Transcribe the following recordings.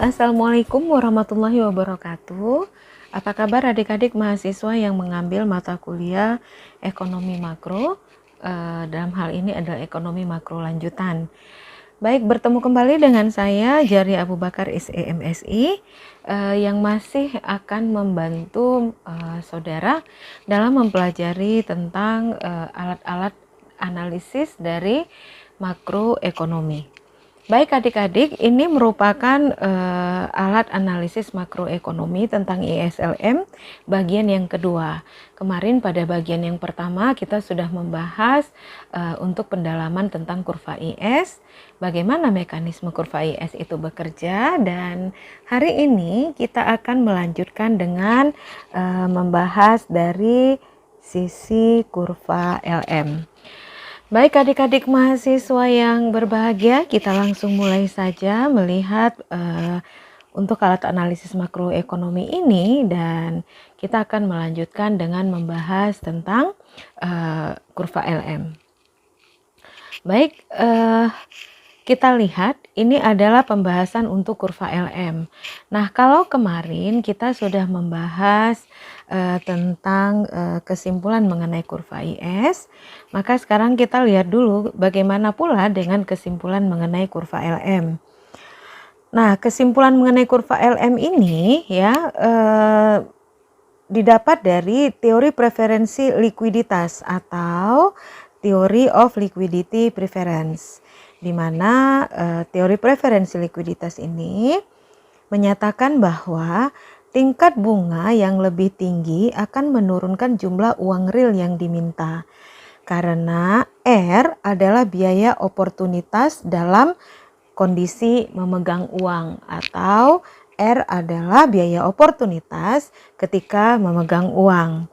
Assalamualaikum warahmatullahi wabarakatuh. Apa kabar adik-adik mahasiswa yang mengambil mata kuliah ekonomi makro? Dalam hal ini adalah ekonomi makro lanjutan. Baik, bertemu kembali dengan saya Jari Abu Bakar SEMSI yang masih akan membantu saudara dalam mempelajari tentang alat-alat analisis dari makroekonomi. Baik adik-adik, ini merupakan alat analisis makroekonomi tentang ISLM bagian yang kedua. Kemarin pada bagian yang pertama kita sudah membahas untuk pendalaman tentang kurva IS, bagaimana mekanisme kurva IS itu bekerja, dan hari ini kita akan melanjutkan dengan membahas dari sisi kurva LM. Baik adik-adik mahasiswa yang berbahagia, kita langsung mulai saja melihat untuk alat analisis makroekonomi ini, dan kita akan melanjutkan dengan membahas tentang kurva LM. Baik, kita lihat ini adalah pembahasan untuk kurva LM. Nah, kalau kemarin kita sudah membahas tentang kesimpulan mengenai kurva IS, maka sekarang kita lihat dulu bagaimana pula dengan kesimpulan mengenai kurva LM. Nah, kesimpulan mengenai kurva LM ini ya didapat dari teori preferensi likuiditas atau theory of liquidity preference, di mana teori preferensi likuiditas ini menyatakan bahwa tingkat bunga yang lebih tinggi akan menurunkan jumlah uang real yang diminta, karena R adalah biaya oportunitas dalam kondisi memegang uang, atau R adalah biaya oportunitas ketika memegang uang.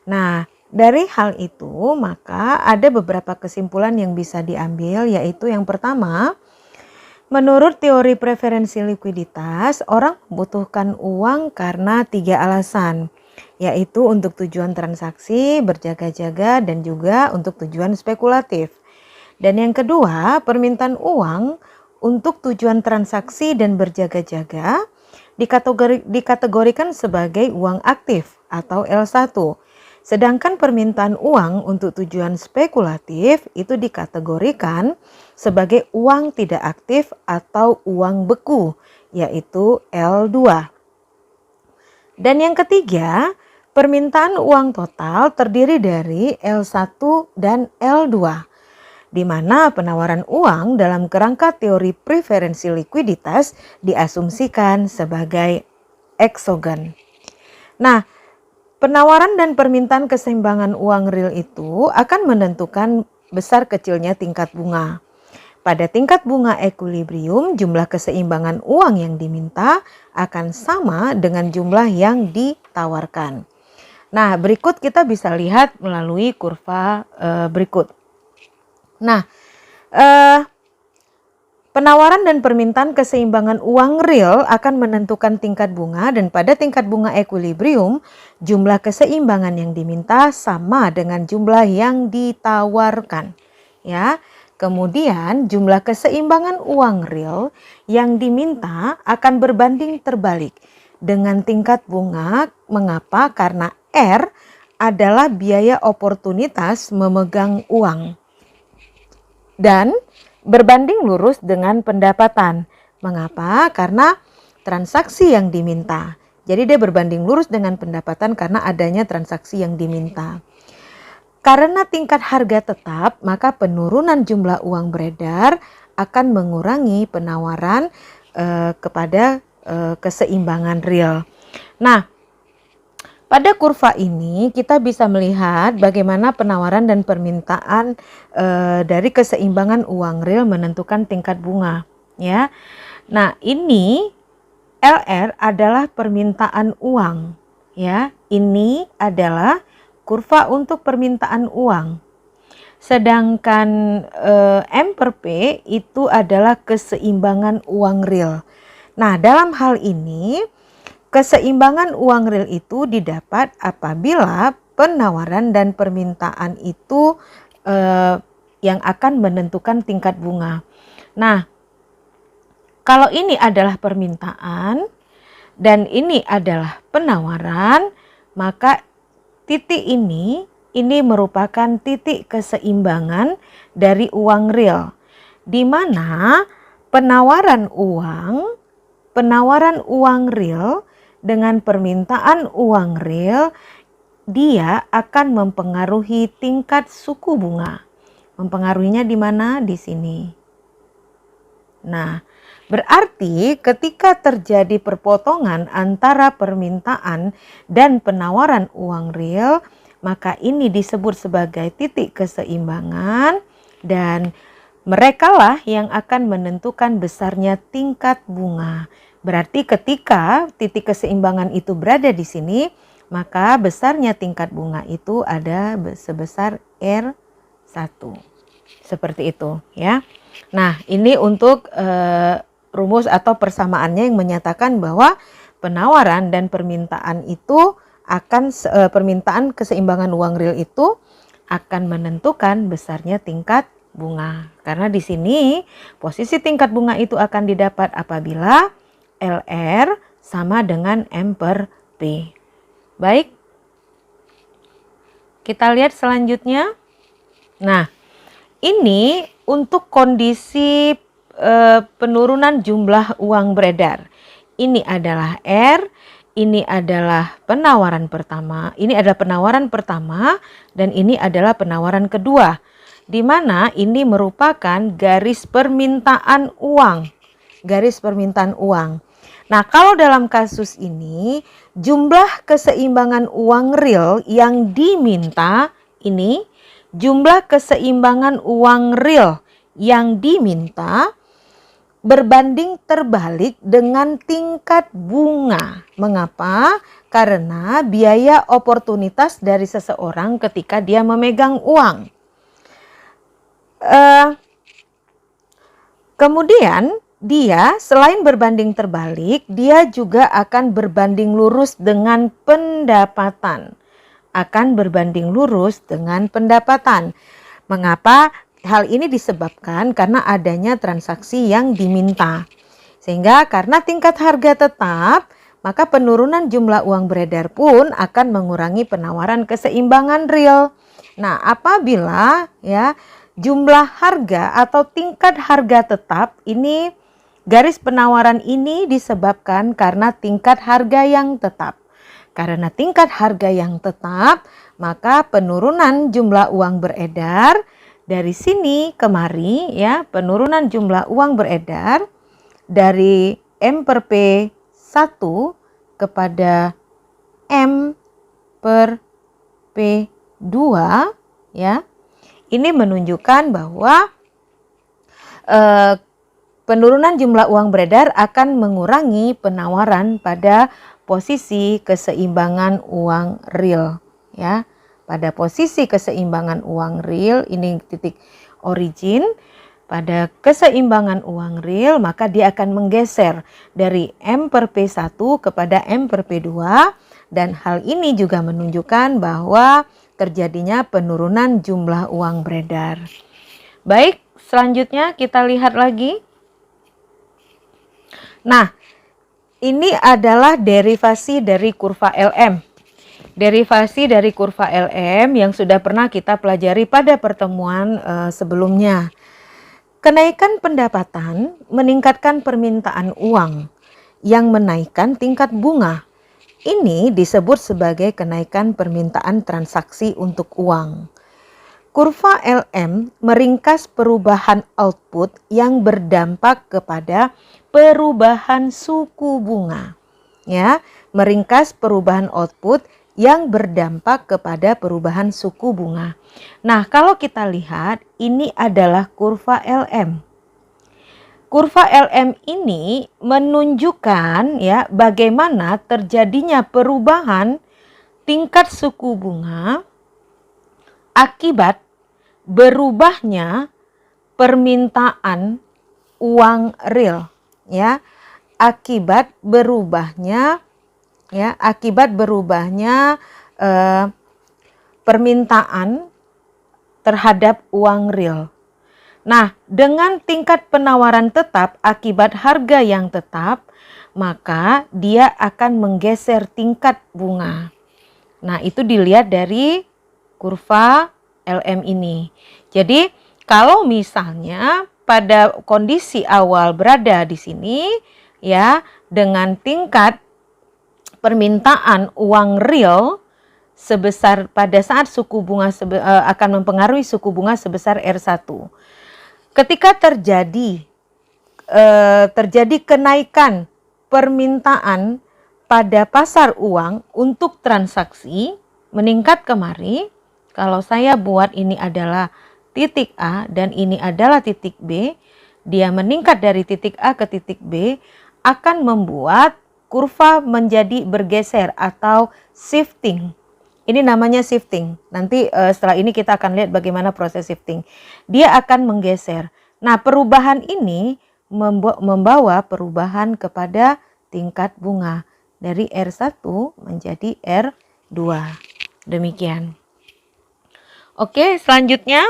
Nah, dari hal itu maka ada beberapa kesimpulan yang bisa diambil, yaitu yang pertama, menurut teori preferensi likuiditas, orang membutuhkan uang karena 3 alasan, yaitu untuk tujuan transaksi, berjaga-jaga, dan juga untuk tujuan spekulatif. Dan yang kedua, permintaan uang untuk tujuan transaksi dan berjaga-jaga dikategorikan sebagai uang aktif atau L1. Sedangkan permintaan uang untuk tujuan spekulatif itu dikategorikan sebagai uang tidak aktif atau uang beku, yaitu L2. Dan yang ketiga, permintaan uang total terdiri dari L1 dan L2, di mana penawaran uang dalam kerangka teori preferensi likuiditas diasumsikan sebagai eksogen. Nah, penawaran dan permintaan keseimbangan uang real itu akan menentukan besar kecilnya tingkat bunga. Pada tingkat bunga ekuilibrium, jumlah keseimbangan uang yang diminta akan sama dengan jumlah yang ditawarkan. Nah, berikut kita bisa lihat melalui kurva berikut. Nah, penawaran dan permintaan keseimbangan uang real akan menentukan tingkat bunga, dan pada tingkat bunga ekuilibrium, jumlah keseimbangan yang diminta sama dengan jumlah yang ditawarkan. Ya, kemudian jumlah keseimbangan uang real yang diminta akan berbanding terbalik dengan tingkat bunga. Mengapa? Karena R adalah biaya oportunitas memegang uang dan berbanding lurus dengan pendapatan. Mengapa? Karena transaksi yang diminta. Jadi dia berbanding lurus dengan pendapatan karena adanya transaksi yang diminta. Karena tingkat harga tetap, maka penurunan jumlah uang beredar akan mengurangi penawaran kepada keseimbangan real. Nah, pada kurva ini kita bisa melihat bagaimana penawaran dan permintaan dari keseimbangan uang real menentukan tingkat bunga, ya. Nah, ini LR adalah permintaan uang, ya. Ini adalah kurva untuk permintaan uang. Sedangkan M per P itu adalah keseimbangan uang real. Nah, dalam hal ini keseimbangan uang real itu didapat apabila penawaran dan permintaan itu yang akan menentukan tingkat bunga. Nah, kalau ini adalah permintaan dan ini adalah penawaran, maka titik ini merupakan titik keseimbangan dari uang real, di mana penawaran uang real dengan permintaan uang real, dia akan mempengaruhi tingkat suku bunga. Mempengaruhinya di mana? Di sini. Nah, berarti ketika terjadi perpotongan antara permintaan dan penawaran uang real, maka ini disebut sebagai titik keseimbangan dan merekalah yang akan menentukan besarnya tingkat bunga. Berarti ketika titik keseimbangan itu berada di sini, maka besarnya tingkat bunga itu ada sebesar R1. Seperti itu ya. Nah, ini untuk rumus atau persamaannya yang menyatakan bahwa penawaran dan permintaan itu akan permintaan keseimbangan uang real itu akan menentukan besarnya tingkat bunga. Karena di sini posisi tingkat bunga itu akan didapat apabila LR sama dengan M per P. Baik, kita lihat selanjutnya. Nah, ini untuk kondisi penurunan jumlah uang beredar. Ini adalah R, ini adalah penawaran pertama, dan ini adalah penawaran kedua. Di mana ini merupakan garis permintaan uang. Nah, kalau dalam kasus ini jumlah keseimbangan uang real yang diminta ini, jumlah keseimbangan uang real yang diminta berbanding terbalik dengan tingkat bunga. Mengapa? Karena biaya oportunitas dari seseorang ketika dia memegang uang. Kemudian dia selain berbanding terbalik, dia juga akan berbanding lurus dengan pendapatan. Mengapa? Hal ini disebabkan karena adanya transaksi yang diminta. Sehingga karena tingkat harga tetap, maka penurunan jumlah uang beredar pun akan mengurangi penawaran keseimbangan real. Nah, apabila ya jumlah harga atau tingkat harga tetap ini, garis penawaran ini disebabkan karena tingkat harga yang tetap. Karena tingkat harga yang tetap, maka penurunan jumlah uang beredar dari sini kemari ya, penurunan jumlah uang beredar dari M per P 1 kepada M per P 2 ya. Ini menunjukkan bahwa penurunan jumlah uang beredar akan mengurangi penawaran pada posisi keseimbangan uang real ya. Pada posisi keseimbangan uang real, ini titik origin. Pada keseimbangan uang real, maka dia akan menggeser dari M per P1 kepada M per P2. Dan hal ini juga menunjukkan bahwa terjadinya penurunan jumlah uang beredar. Baik, selanjutnya kita lihat lagi. Nah, ini adalah derivasi dari kurva LM. Derivasi dari kurva LM yang sudah pernah kita pelajari pada pertemuan sebelumnya. Kenaikan pendapatan meningkatkan permintaan uang yang menaikkan tingkat bunga. Ini disebut sebagai kenaikan permintaan transaksi untuk uang. Kurva LM meringkas perubahan output yang berdampak kepada perubahan suku bunga. Ya, meringkas perubahan output yang berdampak kepada perubahan suku bunga. Nah, kalau kita lihat ini adalah kurva LM. Kurva LM ini menunjukkan ya bagaimana terjadinya perubahan tingkat suku bunga akibat berubahnya permintaan uang real ya. Akibat berubahnya permintaan terhadap uang real. Nah, dengan tingkat penawaran tetap akibat harga yang tetap, maka dia akan menggeser tingkat bunga. Nah, itu dilihat dari kurva LM ini. Jadi, kalau misalnya pada kondisi awal berada di sini, ya, dengan tingkat permintaan uang real sebesar pada saat suku bunga akan mempengaruhi suku bunga sebesar R1. Ketika terjadi kenaikan permintaan pada pasar uang untuk transaksi meningkat kemari, kalau saya buat ini adalah titik A dan ini adalah titik B, dia meningkat dari titik A ke titik B akan membuat kurva menjadi bergeser atau shifting. Ini namanya shifting. Nanti setelah ini kita akan lihat bagaimana proses shifting. Dia akan menggeser. Nah, perubahan ini membawa perubahan kepada tingkat bunga dari R1 menjadi R2. Demikian. Oke, selanjutnya.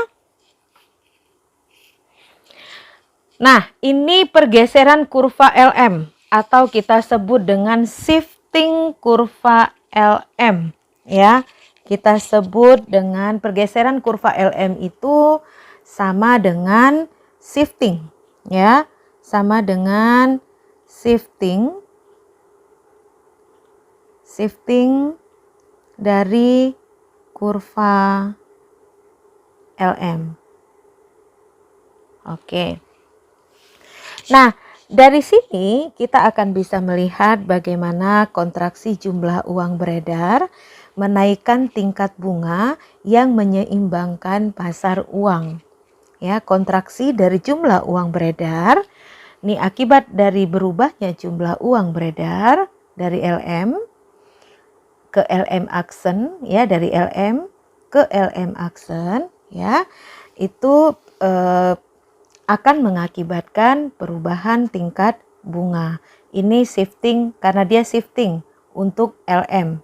Nah, ini pergeseran kurva LM atau kita sebut dengan shifting kurva LM. Ya, kita sebut dengan pergeseran kurva LM itu sama dengan shifting, ya, sama dengan shifting dari kurva LM. Oke. Nah, dari sini kita akan bisa melihat bagaimana kontraksi jumlah uang beredar menaikkan tingkat bunga yang menyeimbangkan pasar uang. Ya, kontraksi dari jumlah uang beredar ini akibat dari berubahnya jumlah uang beredar dari LM ke LM aksen, ya, dari LM ke LM aksen, ya, itu akan mengakibatkan perubahan tingkat bunga. Ini shifting karena dia shifting untuk LM.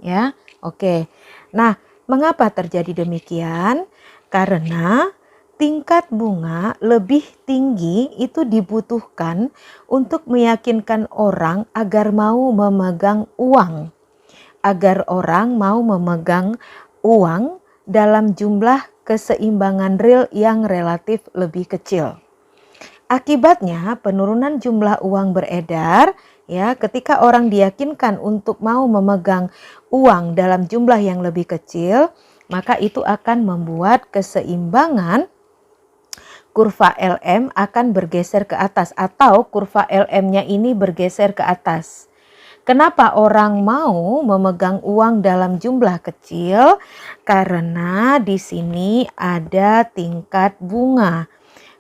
Ya, oke. Nah, mengapa terjadi demikian? Karena tingkat bunga lebih tinggi itu dibutuhkan untuk meyakinkan orang agar mau memegang uang. Agar orang mau memegang uang dalam jumlah keseimbangan real yang relatif lebih kecil. Akibatnya penurunan jumlah uang beredar, ya, ketika orang diyakinkan untuk mau memegang uang dalam jumlah yang lebih kecil, maka itu akan membuat keseimbangan kurva LM akan bergeser ke atas atau kurva LM-nya ini bergeser ke atas. Kenapa orang mau memegang uang dalam jumlah kecil? Karena di sini ada tingkat bunga.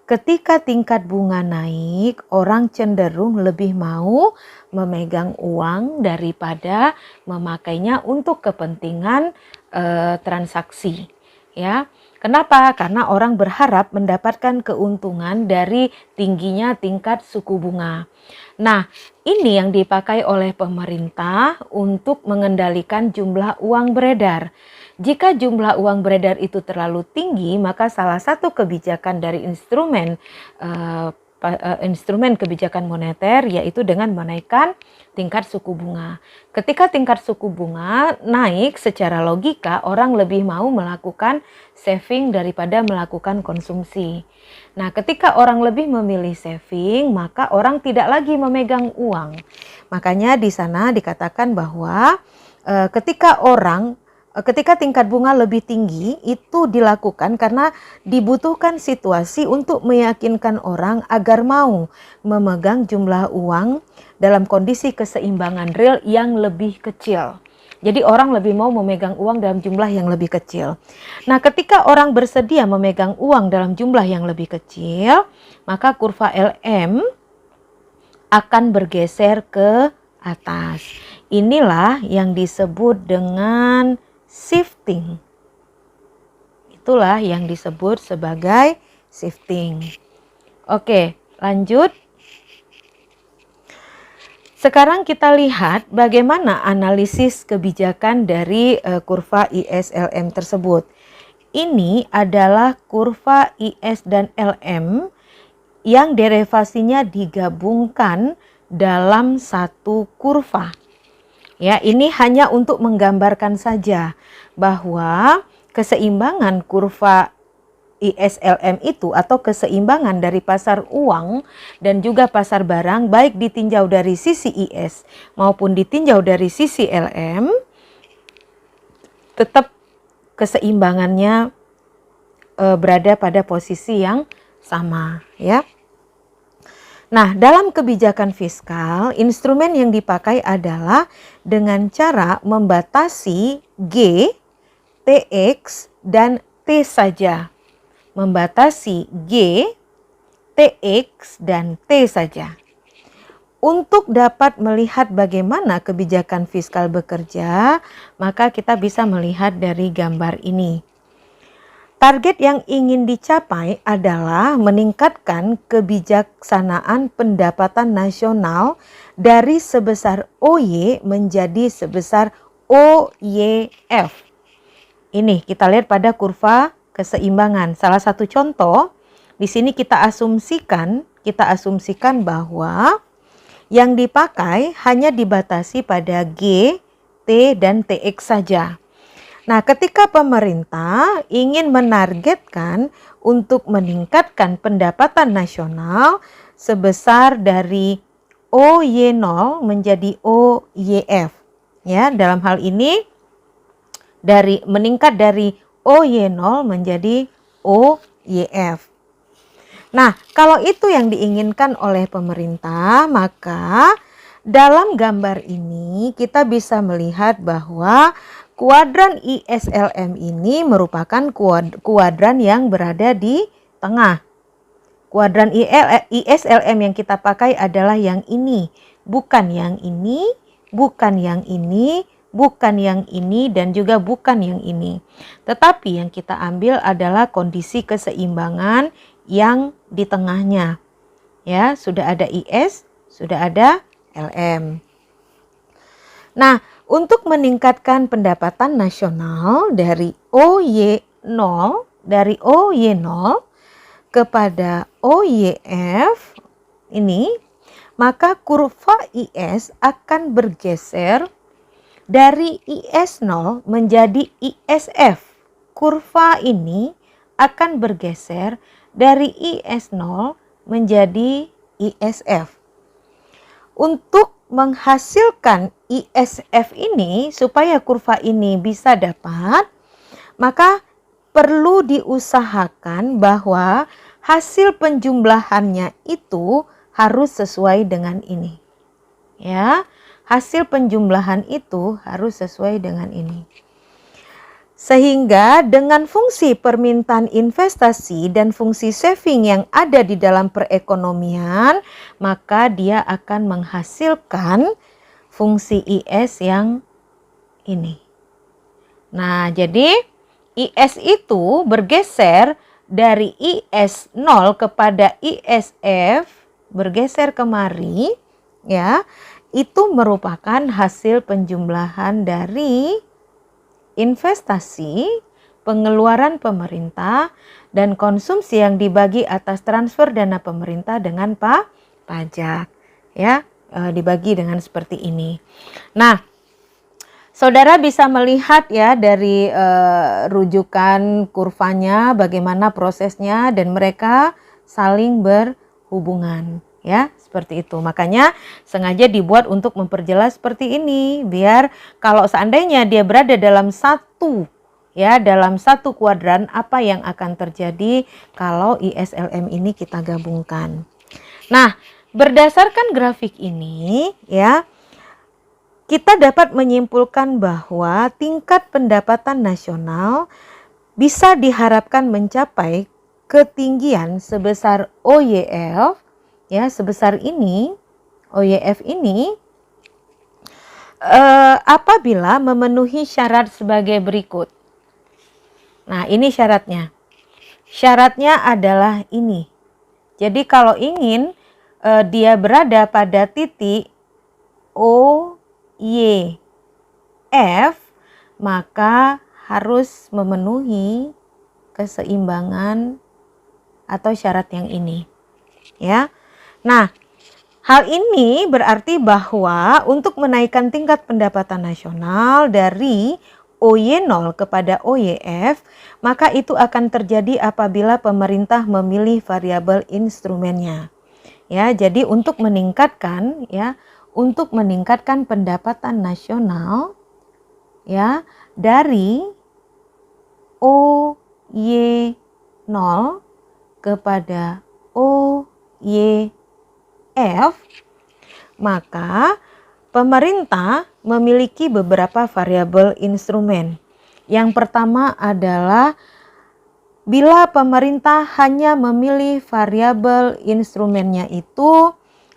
Ketika tingkat bunga naik, orang cenderung lebih mau memegang uang daripada memakainya untuk kepentingan transaksi. Ya, kenapa? Karena orang berharap mendapatkan keuntungan dari tingginya tingkat suku bunga. Nah, ini yang dipakai oleh pemerintah untuk mengendalikan jumlah uang beredar. Jika jumlah uang beredar itu terlalu tinggi, maka salah satu kebijakan dari instrumen kebijakan moneter yaitu dengan menaikkan tingkat suku bunga. Ketika tingkat suku bunga naik, secara logika orang lebih mau melakukan saving daripada melakukan konsumsi. Nah, ketika orang lebih memilih saving, maka orang tidak lagi memegang uang. Makanya di sana dikatakan bahwa ketika tingkat bunga lebih tinggi itu dilakukan karena dibutuhkan situasi untuk meyakinkan orang agar mau memegang jumlah uang dalam kondisi keseimbangan real yang lebih kecil. Jadi orang lebih mau memegang uang dalam jumlah yang lebih kecil. Nah, ketika orang bersedia memegang uang dalam jumlah yang lebih kecil, maka kurva LM akan bergeser ke atas. Inilah yang disebut dengan shifting. Itulah yang disebut sebagai shifting. Oke, lanjut. Sekarang kita lihat bagaimana analisis kebijakan dari kurva ISLM tersebut. ini adalah kurva IS dan LM yang derivasinya digabungkan dalam satu kurva. Ya, ini hanya untuk menggambarkan saja bahwa keseimbangan kurva ISLM itu atau keseimbangan dari pasar uang dan juga pasar barang baik ditinjau dari sisi IS maupun ditinjau dari sisi LM, tetap keseimbangannya berada pada posisi yang sama, ya. Nah, dalam kebijakan fiskal, instrumen yang dipakai adalah dengan cara membatasi G, TX, dan T saja. Membatasi G, TX, dan T saja. Untuk dapat melihat bagaimana kebijakan fiskal bekerja, maka kita bisa melihat dari gambar ini. Target yang ingin dicapai adalah meningkatkan kebijaksanaan pendapatan nasional dari sebesar OY menjadi sebesar OYF. Ini kita lihat pada kurva keseimbangan. Salah satu contoh, di sini kita asumsikan bahwa yang dipakai hanya dibatasi pada G, T, dan TX saja. Nah, ketika pemerintah ingin menargetkan untuk meningkatkan pendapatan nasional sebesar dari OY0 menjadi OYF. Ya, dalam hal ini meningkat dari OY0 menjadi OYF. Nah, kalau itu yang diinginkan oleh pemerintah, maka dalam gambar ini kita bisa melihat bahwa kuadran ISLM ini merupakan kuadran yang berada di tengah. Kuadran ISLM yang kita pakai adalah yang ini, bukan yang ini, bukan yang ini, bukan yang ini, dan juga bukan yang ini. Tetapi yang kita ambil adalah kondisi keseimbangan yang di tengahnya. Ya, sudah ada IS, sudah ada LM. Nah, untuk meningkatkan pendapatan nasional dari OY0 kepada OYF ini, maka kurva IS akan bergeser dari IS0 menjadi ISF. Kurva ini akan bergeser dari IS0 menjadi ISF. Untuk menghasilkan ISF ini, supaya kurva ini bisa dapat, maka perlu diusahakan bahwa hasil penjumlahannya itu harus sesuai dengan ini. Ya, hasil penjumlahan itu harus sesuai dengan ini. Sehingga dengan fungsi permintaan investasi dan fungsi saving yang ada di dalam perekonomian, maka dia akan menghasilkan fungsi IS yang ini. Nah, jadi IS itu bergeser dari IS0 kepada ISF, bergeser kemari, ya. Itu merupakan hasil penjumlahan dari investasi, pengeluaran pemerintah, dan konsumsi yang dibagi atas transfer dana pemerintah dengan pajak. Ya, dibagi dengan seperti ini. Nah, saudara bisa melihat ya dari rujukan kurvanya bagaimana prosesnya dan mereka saling berhubungan. Ya, seperti itu. Makanya sengaja dibuat untuk memperjelas seperti ini, biar kalau seandainya dia berada dalam satu kuadran, apa yang akan terjadi kalau ISLM ini kita gabungkan. Nah, berdasarkan grafik ini ya, kita dapat menyimpulkan bahwa tingkat pendapatan nasional bisa diharapkan mencapai ketinggian sebesar OYF, ya, sebesar ini, OYF ini, apabila memenuhi syarat sebagai berikut. Nah, ini syaratnya. Syaratnya adalah ini. Jadi kalau ingin dia berada pada titik OYF, maka harus memenuhi keseimbangan atau syarat yang ini, ya. Nah, hal ini berarti bahwa untuk menaikkan tingkat pendapatan nasional dari OY0 kepada OYF, maka itu akan terjadi apabila pemerintah memilih variabel instrumennya. Ya, jadi untuk meningkatkan pendapatan nasional ya dari OY0 kepada OYF, maka pemerintah memiliki beberapa variabel instrumen. Yang pertama adalah bila pemerintah hanya memilih variabel instrumennya itu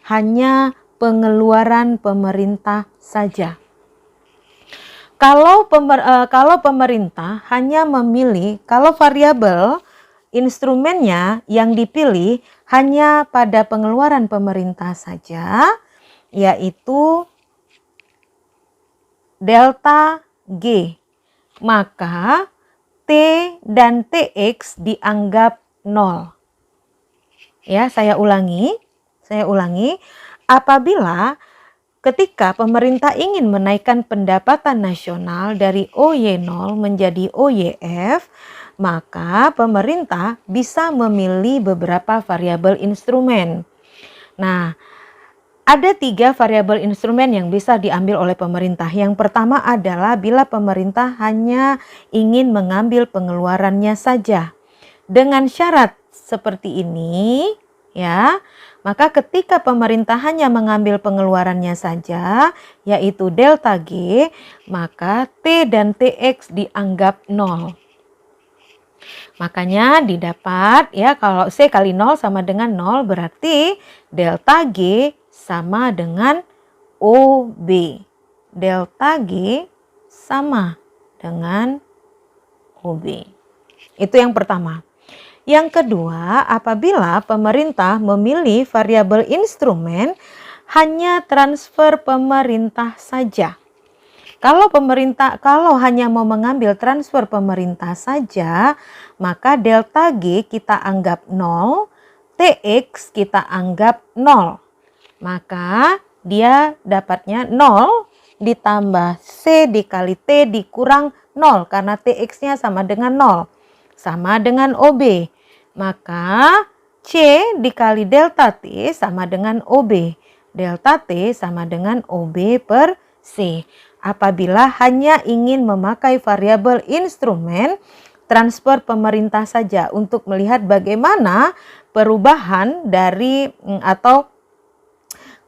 hanya pengeluaran pemerintah saja. Kalau pemerintah hanya memilih, kalau variabel instrumennya yang dipilih hanya pada pengeluaran pemerintah saja, yaitu delta G, maka T dan TX dianggap 0. Ya, saya ulangi. Apabila ketika pemerintah ingin menaikkan pendapatan nasional dari OY0 menjadi OYF, maka pemerintah bisa memilih beberapa variabel instrumen. Nah, ada 3 variabel instrumen yang bisa diambil oleh pemerintah. Yang pertama adalah bila pemerintah hanya ingin mengambil pengeluarannya saja. Dengan syarat seperti ini, ya, maka ketika pemerintah hanya mengambil pengeluarannya saja, yaitu delta G, maka T dan TX dianggap 0. Makanya didapat ya, kalau C kali 0 sama dengan 0 berarti delta G sama dengan OB. Delta G sama dengan OB. Itu yang pertama. Yang kedua, apabila pemerintah memilih variabel instrumen hanya transfer pemerintah saja. Kalau hanya mau mengambil transfer pemerintah saja, maka delta G kita anggap 0, TX kita anggap 0. Maka dia dapatnya 0 ditambah C dikali T dikurang 0 karena TX-nya sama dengan 0. Sama dengan OB. Maka C dikali delta T sama dengan OB. Delta T sama dengan OB per C. Apabila hanya ingin memakai variabel instrumen transfer pemerintah saja untuk melihat bagaimana perubahan dari atau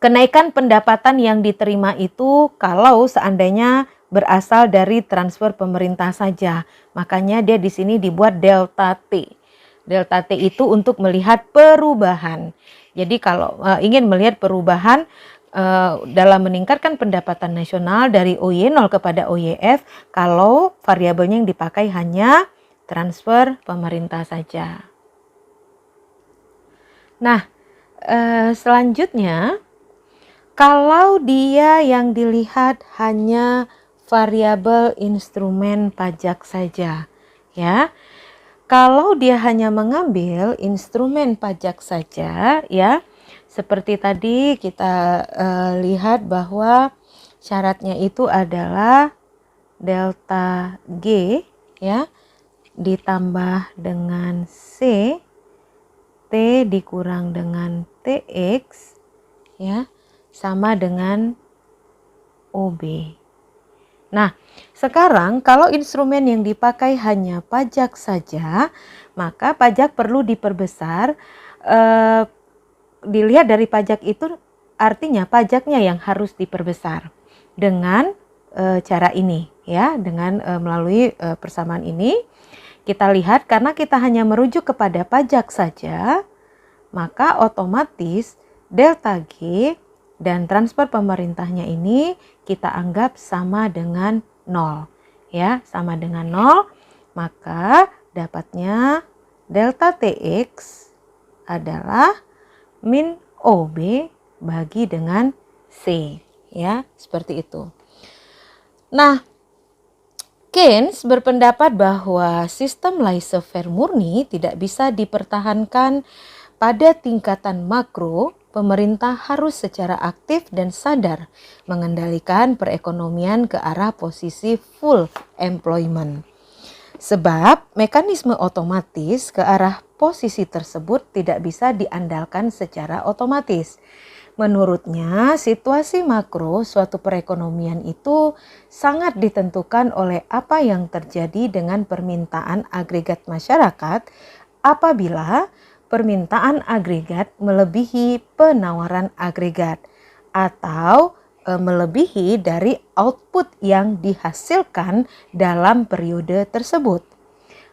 kenaikan pendapatan yang diterima itu kalau seandainya berasal dari transfer pemerintah saja. Makanya dia di sini dibuat delta T. Delta T itu untuk melihat perubahan. Jadi kalau ingin melihat perubahan dalam meningkatkan pendapatan nasional dari OY0 kepada OYF, kalau variabelnya yang dipakai hanya transfer pemerintah saja. Nah, selanjutnya, kalau dia yang dilihat hanya variabel instrumen pajak saja, ya. Kalau dia hanya mengambil instrumen pajak saja, ya, seperti tadi kita lihat bahwa syaratnya itu adalah delta G, ya, ditambah dengan C, T dikurang dengan TX, ya, sama dengan OB. Nah, sekarang kalau instrumen yang dipakai hanya pajak saja, maka pajak perlu diperbesar. Dilihat dari pajak itu artinya pajaknya yang harus diperbesar dengan cara ini, ya, dengan melalui persamaan ini. Kita lihat karena kita hanya merujuk kepada pajak saja, maka otomatis delta G dan transfer pemerintahnya ini kita anggap sama dengan 0. Ya, sama dengan 0, maka dapatnya delta TX adalah min OB bagi dengan C. Ya, seperti itu. Nah, Keynes berpendapat bahwa sistem laissez-faire murni tidak bisa dipertahankan pada tingkatan makro. Pemerintah harus secara aktif dan sadar mengendalikan perekonomian ke arah posisi full employment. Sebab mekanisme otomatis ke arah posisi tersebut tidak bisa diandalkan secara otomatis. Menurutnya, situasi makro suatu perekonomian itu sangat ditentukan oleh apa yang terjadi dengan permintaan agregat masyarakat apabila permintaan agregat melebihi penawaran agregat atau melebihi dari output yang dihasilkan dalam periode tersebut.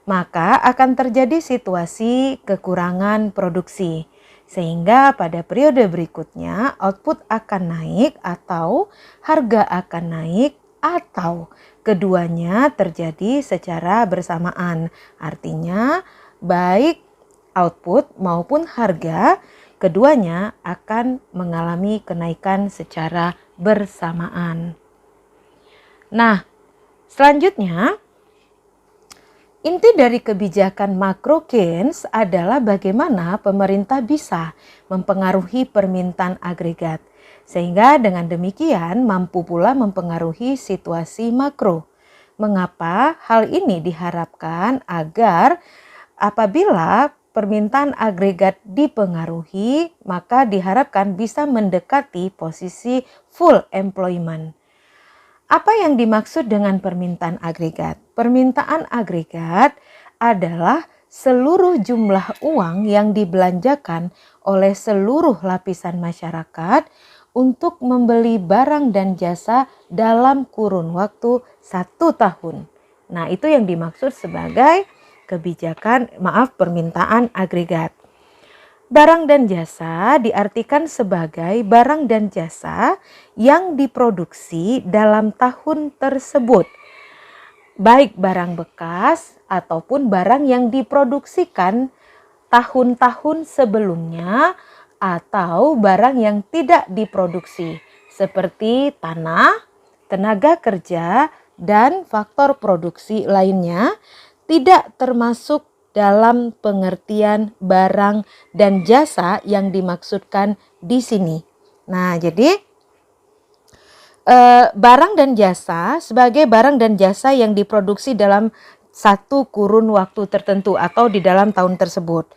Maka akan terjadi situasi kekurangan produksi. Sehingga pada periode berikutnya output akan naik atau harga akan naik atau keduanya terjadi secara bersamaan. Artinya baik output maupun harga keduanya akan mengalami kenaikan secara bersamaan. Nah, selanjutnya inti dari kebijakan makro Keynes adalah bagaimana pemerintah bisa mempengaruhi permintaan agregat, sehingga dengan demikian mampu pula mempengaruhi situasi makro. Mengapa hal ini diharapkan? Agar apabila permintaan agregat dipengaruhi, maka diharapkan bisa mendekati posisi full employment. Apa yang dimaksud dengan permintaan agregat? Permintaan agregat adalah seluruh jumlah uang yang dibelanjakan oleh seluruh lapisan masyarakat untuk membeli barang dan jasa dalam kurun waktu 1 tahun. Nah, itu yang dimaksud sebagai permintaan agregat. Barang dan jasa diartikan sebagai barang dan jasa yang diproduksi dalam tahun tersebut. Baik barang bekas ataupun barang yang diproduksikan tahun-tahun sebelumnya atau barang yang tidak diproduksi seperti tanah, tenaga kerja, dan faktor produksi lainnya tidak termasuk dalam pengertian barang dan jasa yang dimaksudkan di sini. Nah, jadi barang dan jasa sebagai barang dan jasa yang diproduksi dalam satu kurun waktu tertentu atau di dalam tahun tersebut.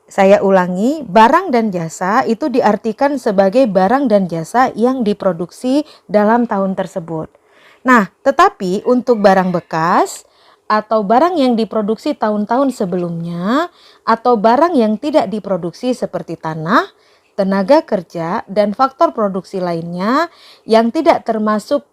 Saya ulangi, barang dan jasa itu diartikan sebagai barang dan jasa yang diproduksi dalam tahun tersebut. Nah, tetapi untuk barang bekas atau barang yang diproduksi tahun-tahun sebelumnya atau barang yang tidak diproduksi seperti tanah, tenaga kerja, dan faktor produksi lainnya yang tidak termasuk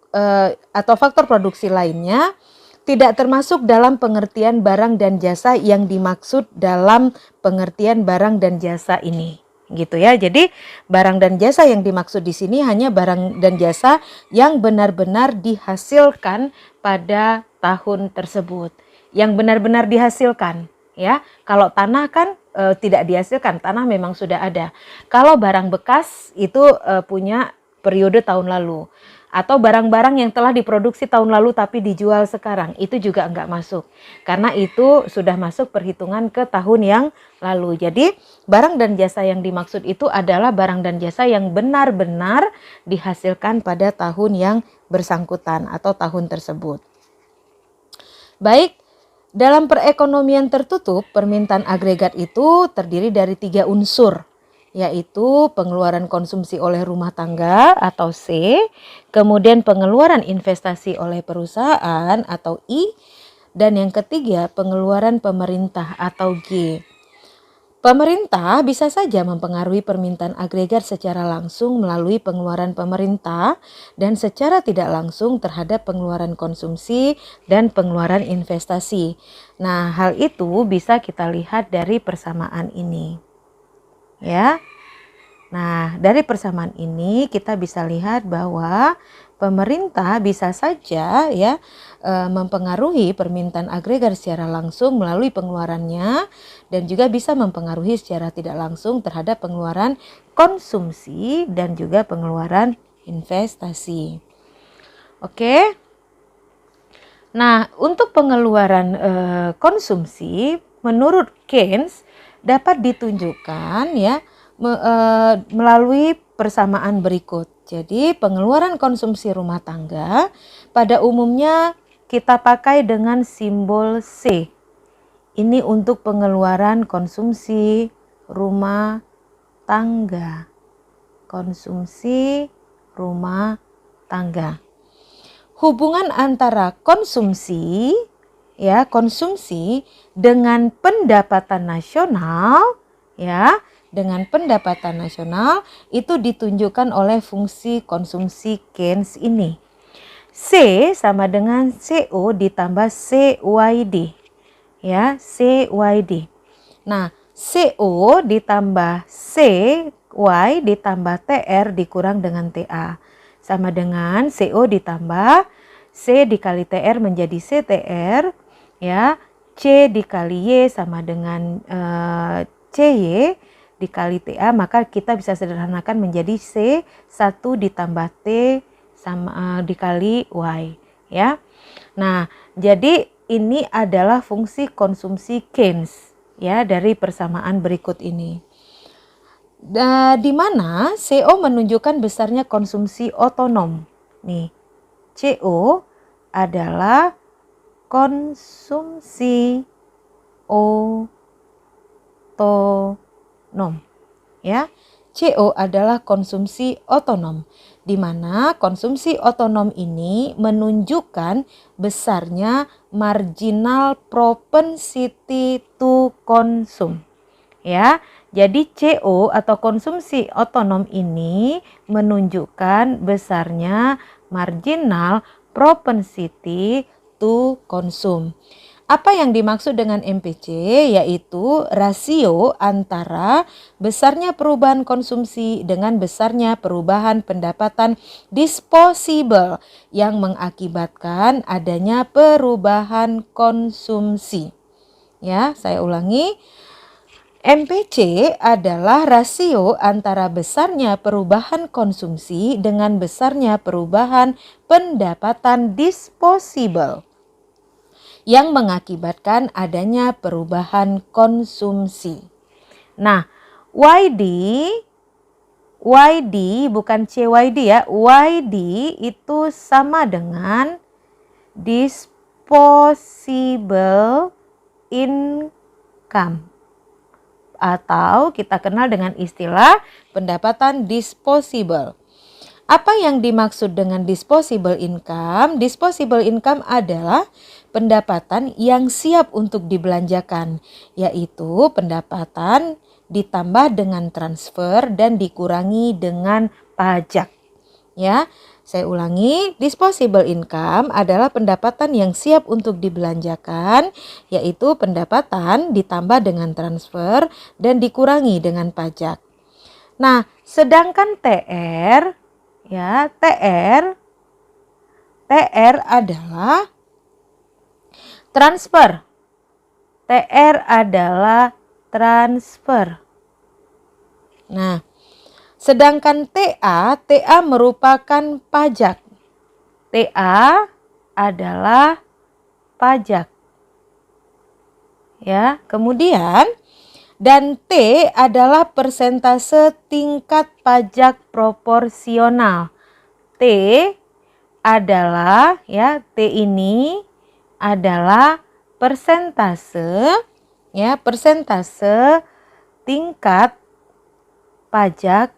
atau faktor produksi lainnya tidak termasuk dalam pengertian barang dan jasa yang dimaksud dalam pengertian barang dan jasa ini. Gitu ya. Jadi barang dan jasa yang dimaksud di sini hanya barang dan jasa yang benar-benar dihasilkan pada tahun tersebut. Yang benar-benar dihasilkan, ya. Kalau tanah kan tidak dihasilkan, tanah memang sudah ada. Kalau barang bekas itu punya periode tahun lalu. Atau barang-barang yang telah diproduksi tahun lalu tapi dijual sekarang, itu juga enggak masuk. Karena itu sudah masuk perhitungan ke tahun yang lalu. Jadi barang dan jasa yang dimaksud itu adalah barang dan jasa yang benar-benar dihasilkan pada tahun yang bersangkutan atau tahun tersebut. Baik, dalam perekonomian tertutup, permintaan agregat itu terdiri dari 3 unsur, yaitu pengeluaran konsumsi oleh rumah tangga atau C, kemudian pengeluaran investasi oleh perusahaan atau I, dan yang ketiga pengeluaran pemerintah atau G. Pemerintah bisa saja mempengaruhi permintaan agregat secara langsung melalui pengeluaran pemerintah dan secara tidak langsung terhadap pengeluaran konsumsi dan pengeluaran investasi. Nah, hal itu bisa kita lihat dari persamaan ini. Ya. Nah, dari persamaan ini kita bisa lihat bahwa pemerintah bisa saja ya mempengaruhi permintaan agregat secara langsung melalui pengeluarannya dan juga bisa mempengaruhi secara tidak langsung terhadap pengeluaran konsumsi dan juga pengeluaran investasi. Oke. Nah, untuk pengeluaran konsumsi menurut Keynes dapat ditunjukkan ya melalui persamaan berikut. Jadi, pengeluaran konsumsi rumah tangga pada umumnya kita pakai dengan simbol C. Ini untuk pengeluaran konsumsi rumah tangga. Konsumsi rumah tangga. Hubungan antara konsumsi dengan pendapatan nasional itu ditunjukkan oleh fungsi konsumsi Keynes ini. C sama dengan CO ditambah CYD. Ya, CYD. Nah, CO ditambah CY ditambah TR dikurang dengan TA. Sama dengan CO ditambah C dikali TR menjadi CTR. Ya, C dikali Y sama dengan CY dikali TA, maka kita bisa sederhanakan menjadi C1 ditambah T sama dikali Y, ya. Nah, jadi ini adalah fungsi konsumsi Keynes ya dari persamaan berikut ini. Di mana CO menunjukkan besarnya konsumsi otonom. Nih, CO adalah konsumsi otonom, ya. CO adalah konsumsi otonom, di mana konsumsi otonom ini menunjukkan besarnya marginal propensity to consume. Ya, jadi CO atau konsumsi otonom ini menunjukkan besarnya marginal propensity to consume. Apa yang dimaksud dengan MPC? Yaitu rasio antara besarnya perubahan konsumsi dengan besarnya perubahan pendapatan disposable yang mengakibatkan adanya perubahan konsumsi. Ya, saya ulangi. MPC adalah rasio antara besarnya perubahan konsumsi dengan besarnya perubahan pendapatan disposable yang mengakibatkan adanya perubahan konsumsi. Nah, YD bukan CYD ya. YD itu sama dengan disposable income, atau kita kenal dengan istilah pendapatan disposable. Apa yang dimaksud dengan disposable income? Disposable income adalah pendapatan yang siap untuk dibelanjakan, yaitu pendapatan ditambah dengan transfer dan dikurangi dengan pajak. Ya, saya ulangi, disposable income adalah pendapatan yang siap untuk dibelanjakan, yaitu pendapatan ditambah dengan transfer dan dikurangi dengan pajak. Nah, sedangkan TR adalah transfer. TR adalah transfer. Nah, sedangkan TA merupakan pajak. TA adalah pajak. Ya, kemudian dan T adalah persentase tingkat pajak proporsional. T adalah T ini adalah persentase tingkat pajak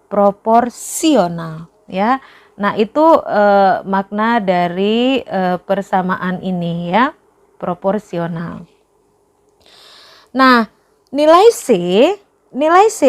proporsional, ya. Nah, itu makna dari persamaan ini ya, proporsional. Nah, nilai C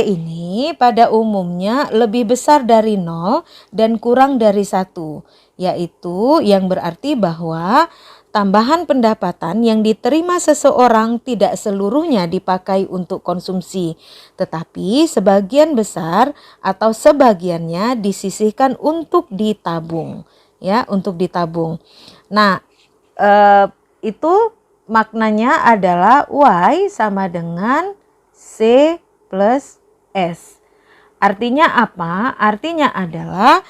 ini pada umumnya lebih besar dari 0 dan kurang dari 1, yaitu yang berarti bahwa tambahan pendapatan yang diterima seseorang tidak seluruhnya dipakai untuk konsumsi, tetapi sebagian besar atau sebagiannya disisihkan untuk ditabung, ya, untuk ditabung. Nah, itu maknanya adalah Y sama dengan C plus S. Artinya apa? Artinya adalah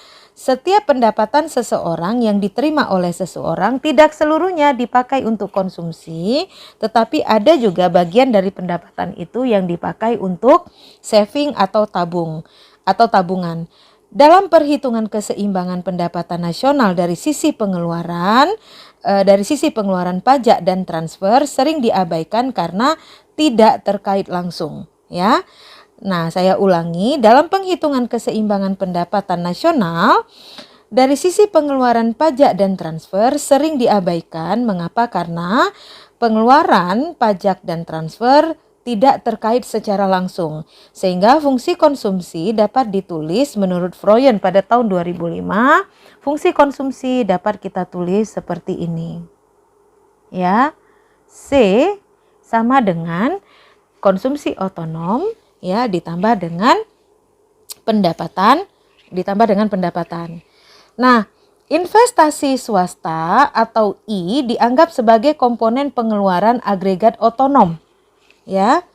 Setiap pendapatan seseorang yang diterima oleh seseorang tidak seluruhnya dipakai untuk konsumsi, tetapi ada juga bagian dari pendapatan itu yang dipakai untuk saving atau tabungan. Dalam perhitungan keseimbangan pendapatan nasional dari sisi pengeluaran pajak dan transfer sering diabaikan karena tidak terkait langsung, ya. Nah, saya ulangi, dalam penghitungan keseimbangan pendapatan nasional, dari sisi pengeluaran pajak dan transfer sering diabaikan. Mengapa? Karena pengeluaran pajak dan transfer tidak terkait secara langsung. Sehingga fungsi konsumsi dapat ditulis menurut Froyen pada tahun 2005, fungsi konsumsi dapat kita tulis seperti ini. Ya, C sama dengan konsumsi otonom, ya, ditambah dengan pendapatan. Nah, investasi swasta atau I dianggap sebagai komponen pengeluaran agregat otonom, ya.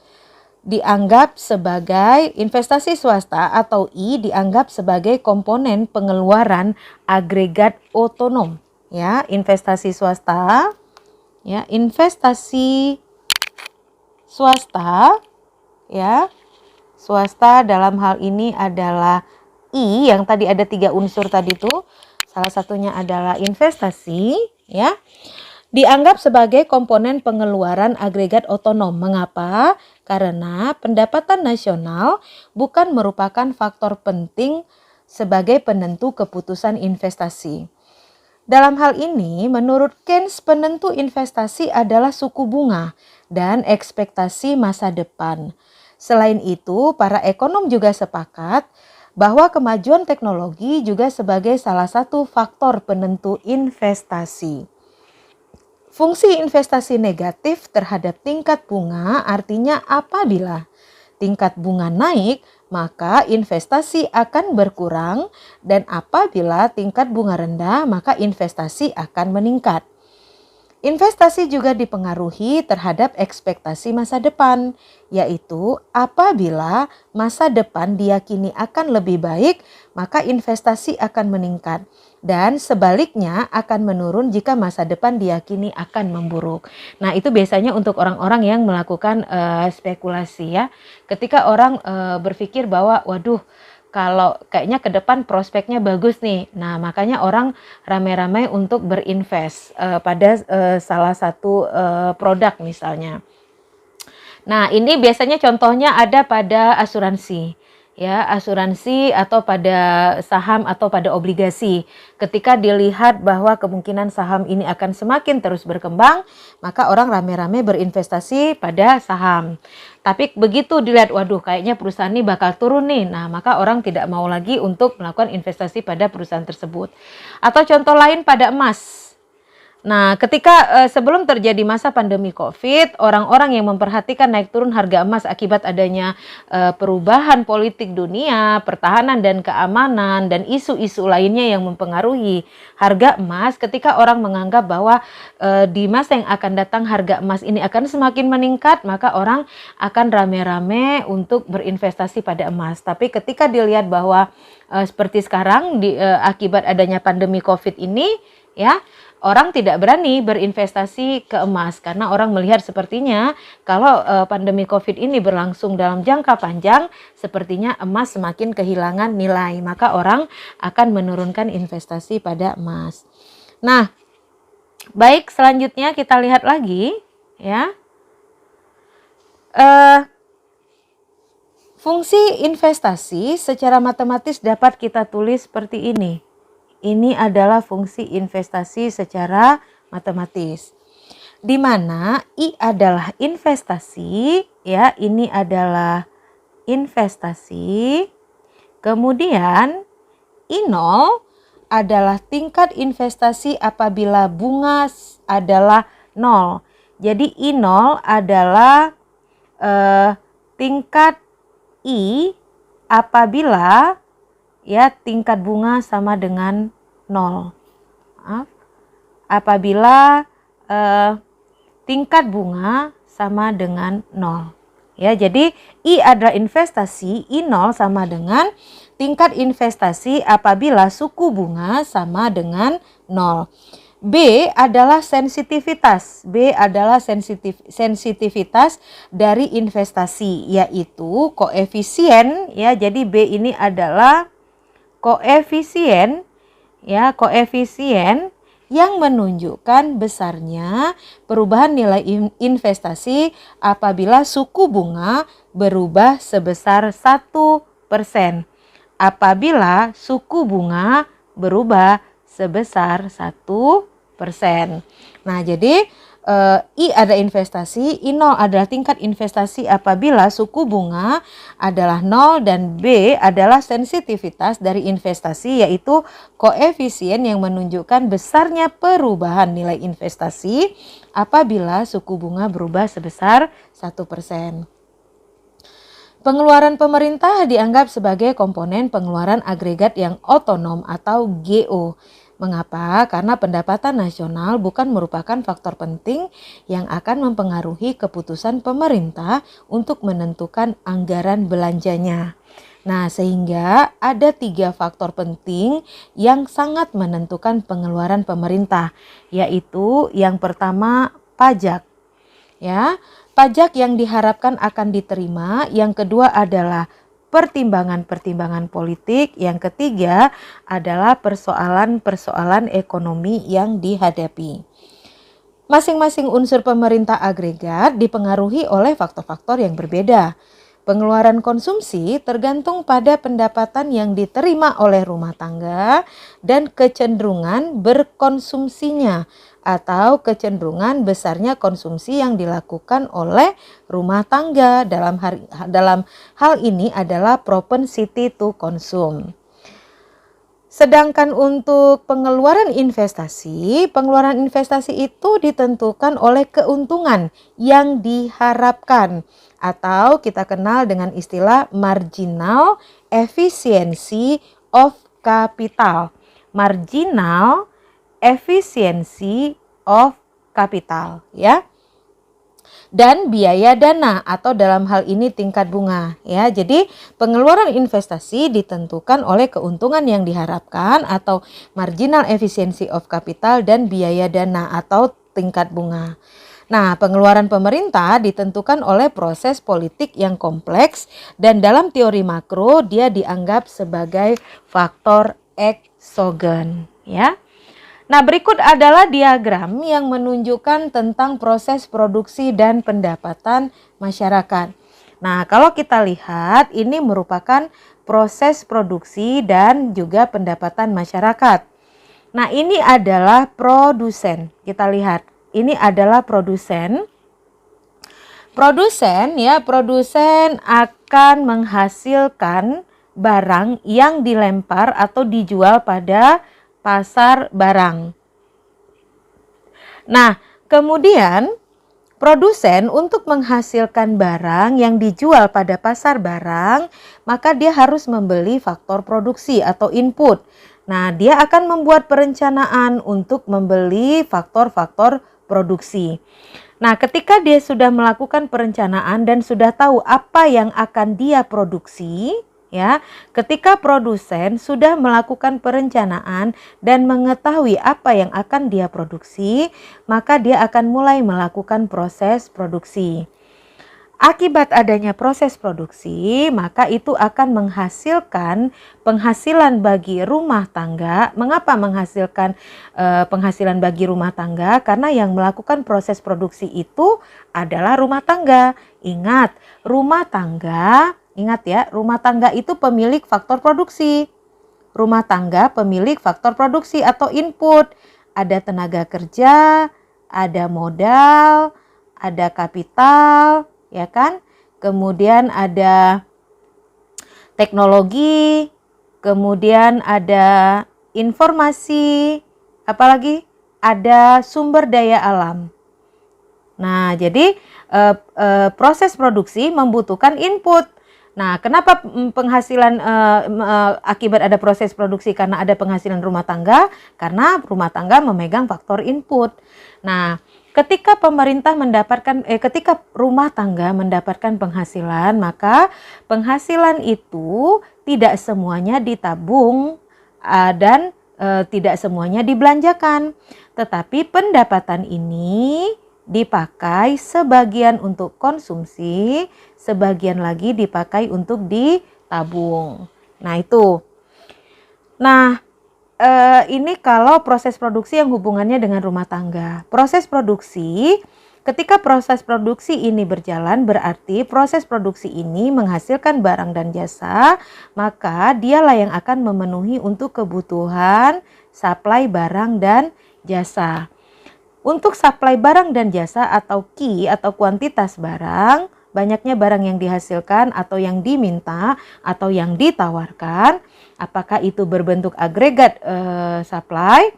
Investasi swasta atau I dianggap sebagai komponen pengeluaran agregat otonom, ya. Investasi swasta ya. Swasta dalam hal ini adalah I, yang tadi ada 3 unsur tadi tuh. Salah satunya adalah investasi, ya. Dianggap sebagai komponen pengeluaran agregat otonom. Mengapa? Karena pendapatan nasional bukan merupakan faktor penting sebagai penentu keputusan investasi. Dalam hal ini, menurut Keynes, penentu investasi adalah suku bunga dan ekspektasi masa depan. Selain itu, para ekonom juga sepakat bahwa kemajuan teknologi juga sebagai salah satu faktor penentu investasi. Fungsi investasi negatif terhadap tingkat bunga artinya apabila tingkat bunga naik, maka investasi akan berkurang, dan apabila tingkat bunga rendah, maka investasi akan meningkat. Investasi juga dipengaruhi terhadap ekspektasi masa depan, yaitu apabila masa depan diyakini akan lebih baik, maka investasi akan meningkat. Dan sebaliknya akan menurun jika masa depan diyakini akan memburuk. Nah, itu biasanya untuk orang-orang yang melakukan spekulasi, ya. Ketika orang berpikir bahwa waduh, kalau kayaknya ke depan prospeknya bagus nih. Nah, makanya orang ramai-ramai untuk berinvest pada salah satu produk misalnya. Nah, ini biasanya contohnya ada pada asuransi. Ya, asuransi atau pada saham atau pada obligasi. Ketika dilihat bahwa kemungkinan saham ini akan semakin terus berkembang, maka orang rame-rame berinvestasi pada saham. Tapi begitu dilihat, waduh kayaknya perusahaan ini bakal turun nih. Nah, maka orang tidak mau lagi untuk melakukan investasi pada perusahaan tersebut. Atau contoh lain pada emas. Nah, ketika sebelum terjadi masa pandemi COVID, orang-orang yang memperhatikan naik turun harga emas akibat adanya perubahan politik dunia, pertahanan dan keamanan, dan isu-isu lainnya yang mempengaruhi harga emas, ketika orang menganggap bahwa di masa yang akan datang harga emas ini akan semakin meningkat, maka orang akan rame-rame untuk berinvestasi pada emas. Tapi ketika dilihat bahwa seperti sekarang akibat adanya pandemi COVID ini, ya, orang tidak berani berinvestasi ke emas karena orang melihat sepertinya kalau pandemi COVID ini berlangsung dalam jangka panjang, sepertinya emas semakin kehilangan nilai, maka orang akan menurunkan investasi pada emas. Nah, baik, selanjutnya kita lihat lagi, ya. Fungsi investasi secara matematis dapat kita tulis seperti ini. Ini adalah fungsi investasi secara matematis. Di mana I adalah investasi, ya, ini adalah investasi. Kemudian I0 adalah tingkat investasi apabila bunga adalah 0. Jadi I0 adalah tingkat I apabila, ya, tingkat bunga sama dengan 0. Apabila tingkat bunga sama dengan 0. Ya, jadi I adalah investasi, I0 sama dengan tingkat investasi apabila suku bunga sama dengan 0. B adalah sensitivitas. B adalah sensitivitas dari investasi, yaitu koefisien, ya. Jadi B ini adalah koefisien, ya, koefisien yang menunjukkan besarnya perubahan nilai investasi apabila suku bunga berubah sebesar 1%. Apabila suku bunga berubah sebesar 1%. Nah, jadi I ada investasi, I0 adalah tingkat investasi apabila suku bunga adalah 0, dan B adalah sensitivitas dari investasi, yaitu koefisien yang menunjukkan besarnya perubahan nilai investasi apabila suku bunga berubah sebesar 1%. Pengeluaran pemerintah dianggap sebagai komponen pengeluaran agregat yang otonom atau GO. Mengapa? Karena pendapatan nasional bukan merupakan faktor penting yang akan mempengaruhi keputusan pemerintah untuk menentukan anggaran belanjanya. Nah, sehingga ada 3 faktor penting yang sangat menentukan pengeluaran pemerintah, yaitu yang pertama pajak. Ya, pajak yang diharapkan akan diterima. Yang kedua adalah pertimbangan-pertimbangan politik. Yang ketiga adalah persoalan-persoalan ekonomi yang dihadapi. Masing-masing unsur pemerintah agregat dipengaruhi oleh faktor-faktor yang berbeda. Pengeluaran konsumsi tergantung pada pendapatan yang diterima oleh rumah tangga dan kecenderungan berkonsumsinya atau kecenderungan besarnya konsumsi yang dilakukan oleh rumah tangga. Dalam hal ini adalah propensity to consume. Sedangkan untuk pengeluaran investasi itu ditentukan oleh keuntungan yang diharapkan, atau kita kenal dengan istilah marginal efficiency of capital. Marginal efficiency of capital, ya. Dan biaya dana, atau dalam hal ini tingkat bunga, ya. Jadi pengeluaran investasi ditentukan oleh keuntungan yang diharapkan atau marginal efficiency of capital dan biaya dana atau tingkat bunga. Nah, pengeluaran pemerintah ditentukan oleh proses politik yang kompleks dan dalam teori makro dia dianggap sebagai faktor eksogen, ya. Nah, berikut adalah diagram yang menunjukkan tentang proses produksi dan pendapatan masyarakat. Nah, kalau kita lihat ini merupakan proses produksi dan juga pendapatan masyarakat. Nah, ini adalah produsen. Kita lihat, ini adalah produsen. Produsen akan menghasilkan barang yang dilempar atau dijual pada pasar barang. Nah, kemudian produsen untuk menghasilkan barang yang dijual pada pasar barang, maka dia harus membeli faktor produksi atau input. Nah, dia akan membuat perencanaan untuk membeli faktor-faktor produksi. Nah, ketika dia sudah melakukan perencanaan dan sudah tahu apa yang akan dia produksi, ya, ketika produsen sudah melakukan perencanaan dan mengetahui apa yang akan dia produksi, maka dia akan mulai melakukan proses produksi. Akibat adanya proses produksi, maka itu akan menghasilkan penghasilan bagi rumah tangga. Mengapa menghasilkan penghasilan bagi rumah tangga? Karena yang melakukan proses produksi itu adalah rumah tangga. Ingat ya, rumah tangga itu pemilik faktor produksi. Rumah tangga pemilik faktor produksi atau input. Ada tenaga kerja, ada modal, ada kapital, ya kan? Kemudian ada teknologi, kemudian ada informasi, apalagi ada sumber daya alam. Nah, jadi proses produksi membutuhkan input. Nah, kenapa penghasilan akibat ada proses produksi? Karena ada penghasilan rumah tangga, karena rumah tangga memegang faktor input. Nah, ketika ketika rumah tangga mendapatkan penghasilan, maka penghasilan itu tidak semuanya ditabung dan tidak semuanya dibelanjakan. Tetapi pendapatan ini dipakai sebagian untuk konsumsi, sebagian lagi dipakai untuk ditabung. Nah, itu. Nah, ini kalau proses produksi yang hubungannya dengan rumah tangga. Ketika proses produksi ini berjalan, berarti proses produksi ini menghasilkan barang dan jasa, maka dialah yang akan memenuhi untuk kebutuhan supply barang dan jasa. Untuk supply barang dan jasa atau Q atau kuantitas barang, banyaknya barang yang dihasilkan atau yang diminta atau yang ditawarkan, apakah itu berbentuk agregat supply,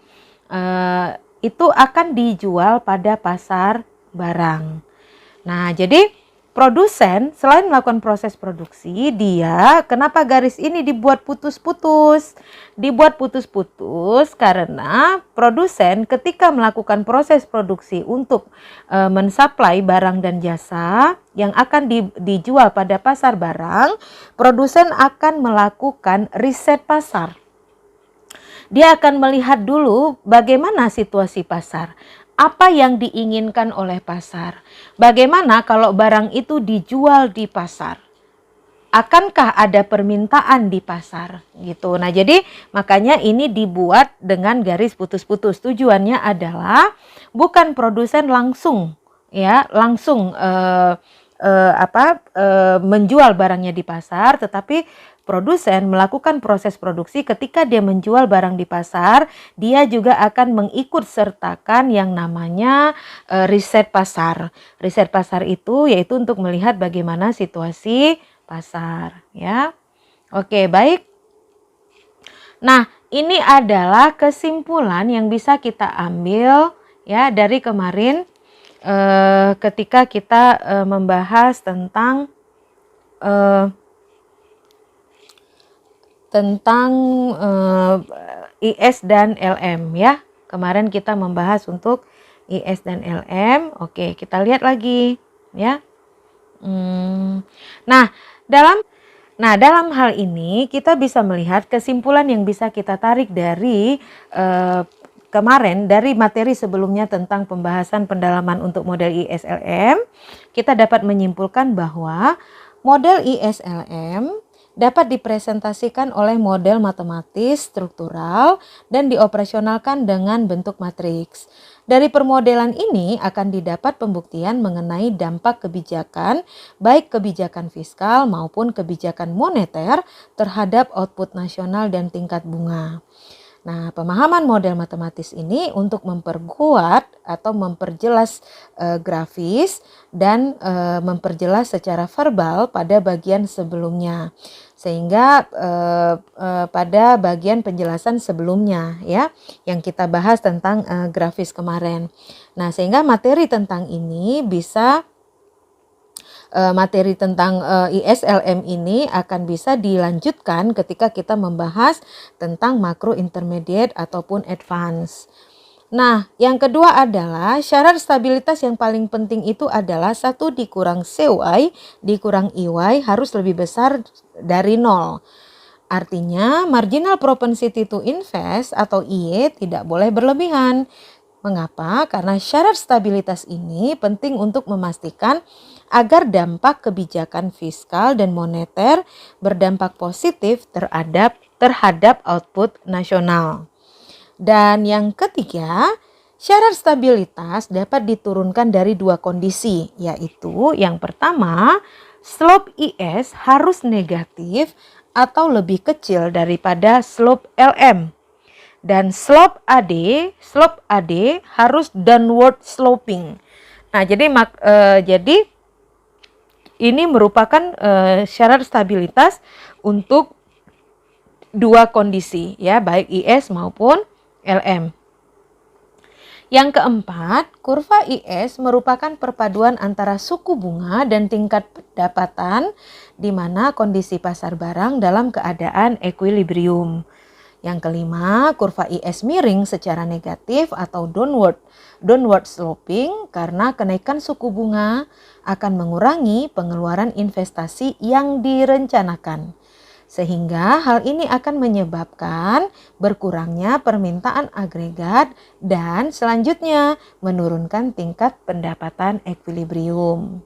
itu akan dijual pada pasar barang. Nah, jadi produsen selain melakukan proses produksi, dia kenapa garis ini dibuat putus-putus? Dibuat putus-putus karena produsen ketika melakukan proses produksi untuk mensuplai barang dan jasa yang akan dijual pada pasar barang, produsen akan melakukan riset pasar. Dia akan melihat dulu bagaimana situasi pasar, apa yang diinginkan oleh pasar, bagaimana kalau barang itu dijual di pasar, akankah ada permintaan di pasar gitu. Nah, jadi makanya ini dibuat dengan garis putus-putus. Tujuannya adalah bukan produsen langsung menjual barangnya di pasar, tetapi produsen melakukan proses produksi. Ketika dia menjual barang di pasar, dia juga akan mengikut sertakan yang namanya riset pasar. Riset pasar itu yaitu untuk melihat bagaimana situasi pasar, ya. Oke, baik. Nah, ini adalah kesimpulan yang bisa kita ambil ya dari kemarin ketika kita membahas tentang IS dan LM ya. Kemarin kita membahas untuk IS dan LM. Oke, kita lihat lagi ya. Nah, dalam hal ini kita bisa melihat kesimpulan yang bisa kita tarik dari kemarin dari materi sebelumnya tentang pembahasan pendalaman untuk model ISLM. Kita dapat menyimpulkan bahwa model ISLM dapat dipresentasikan oleh model matematis struktural dan dioperasionalkan dengan bentuk matriks. Dari permodelan ini akan didapat pembuktian mengenai dampak kebijakan, baik kebijakan fiskal maupun kebijakan moneter terhadap output nasional dan tingkat bunga. Nah, pemahaman model matematis ini untuk memperkuat atau memperjelas grafis dan memperjelas secara verbal pada bagian sebelumnya. Sehingga pada bagian penjelasan sebelumnya ya yang kita bahas tentang grafis kemarin. Nah, sehingga materi tentang ini bisa materi tentang ISLM ini akan bisa dilanjutkan ketika kita membahas tentang makro, intermediate ataupun advance. Nah, yang kedua adalah syarat stabilitas yang paling penting itu adalah 1 dikurang CY dikurang IY harus lebih besar dari 0. Artinya marginal propensity to invest atau IY tidak boleh berlebihan. Mengapa? Karena syarat stabilitas ini penting untuk memastikan agar dampak kebijakan fiskal dan moneter berdampak positif terhadap output nasional. Dan yang ketiga, syarat stabilitas dapat diturunkan dari 2 kondisi, yaitu yang pertama, slope IS harus negatif atau lebih kecil daripada slope LM. Dan slope AD harus downward sloping. Nah, jadi ini merupakan syarat stabilitas untuk 2 kondisi ya, baik IS maupun LM. Yang keempat, kurva IS merupakan perpaduan antara suku bunga dan tingkat pendapatan di mana kondisi pasar barang dalam keadaan equilibrium. Yang kelima, kurva IS miring secara negatif atau downward sloping karena kenaikan suku bunga akan mengurangi pengeluaran investasi yang direncanakan. Sehingga hal ini akan menyebabkan berkurangnya permintaan agregat dan selanjutnya menurunkan tingkat pendapatan ekuilibrium.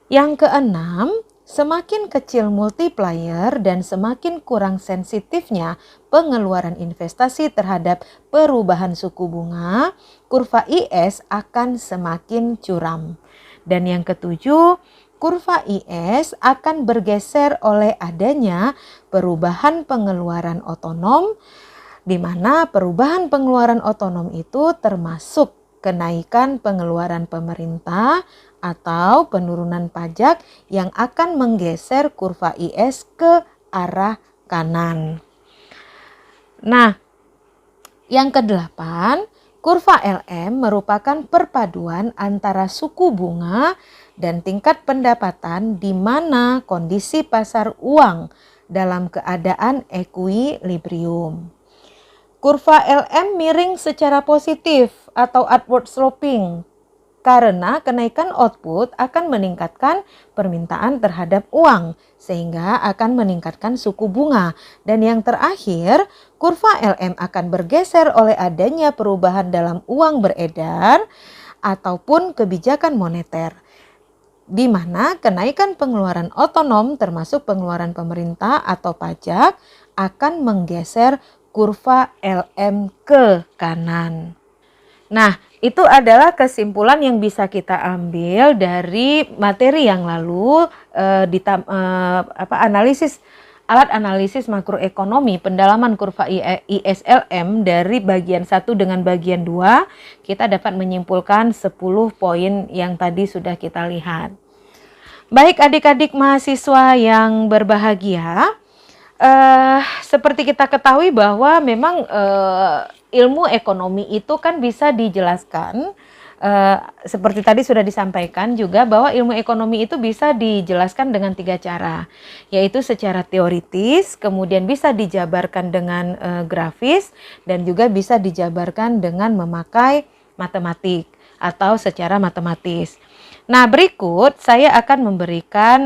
Yang keenam, semakin kecil multiplier dan semakin kurang sensitifnya pengeluaran investasi terhadap perubahan suku bunga, kurva IS akan semakin curam. Dan yang ketujuh, kurva IS akan bergeser oleh adanya perubahan pengeluaran otonom, di mana perubahan pengeluaran otonom itu termasuk kenaikan pengeluaran pemerintah atau penurunan pajak yang akan menggeser kurva IS ke arah kanan. Nah, yang kedelapan, kurva LM merupakan perpaduan antara suku bunga dan tingkat pendapatan di mana kondisi pasar uang dalam keadaan ekuilibrium. Kurva LM miring secara positif atau upward sloping karena kenaikan output akan meningkatkan permintaan terhadap uang sehingga akan meningkatkan suku bunga. Dan yang terakhir, kurva LM akan bergeser oleh adanya perubahan dalam uang beredar ataupun kebijakan moneter, di mana kenaikan pengeluaran otonom termasuk pengeluaran pemerintah atau pajak akan menggeser kurva LM ke kanan. Nah, itu adalah kesimpulan yang bisa kita ambil dari materi yang lalu alat analisis makroekonomi pendalaman kurva ISLM dari bagian 1 dengan bagian 2. Kita dapat menyimpulkan 10 poin yang tadi sudah kita lihat. Baik adik-adik mahasiswa yang berbahagia, seperti kita ketahui bahwa memang ilmu ekonomi itu kan bisa dijelaskan, seperti tadi sudah disampaikan juga bahwa ilmu ekonomi itu bisa dijelaskan dengan 3 cara, yaitu secara teoritis, kemudian bisa dijabarkan dengan grafis, dan juga bisa dijabarkan dengan memakai matematik atau secara matematis. Nah, berikut saya akan memberikan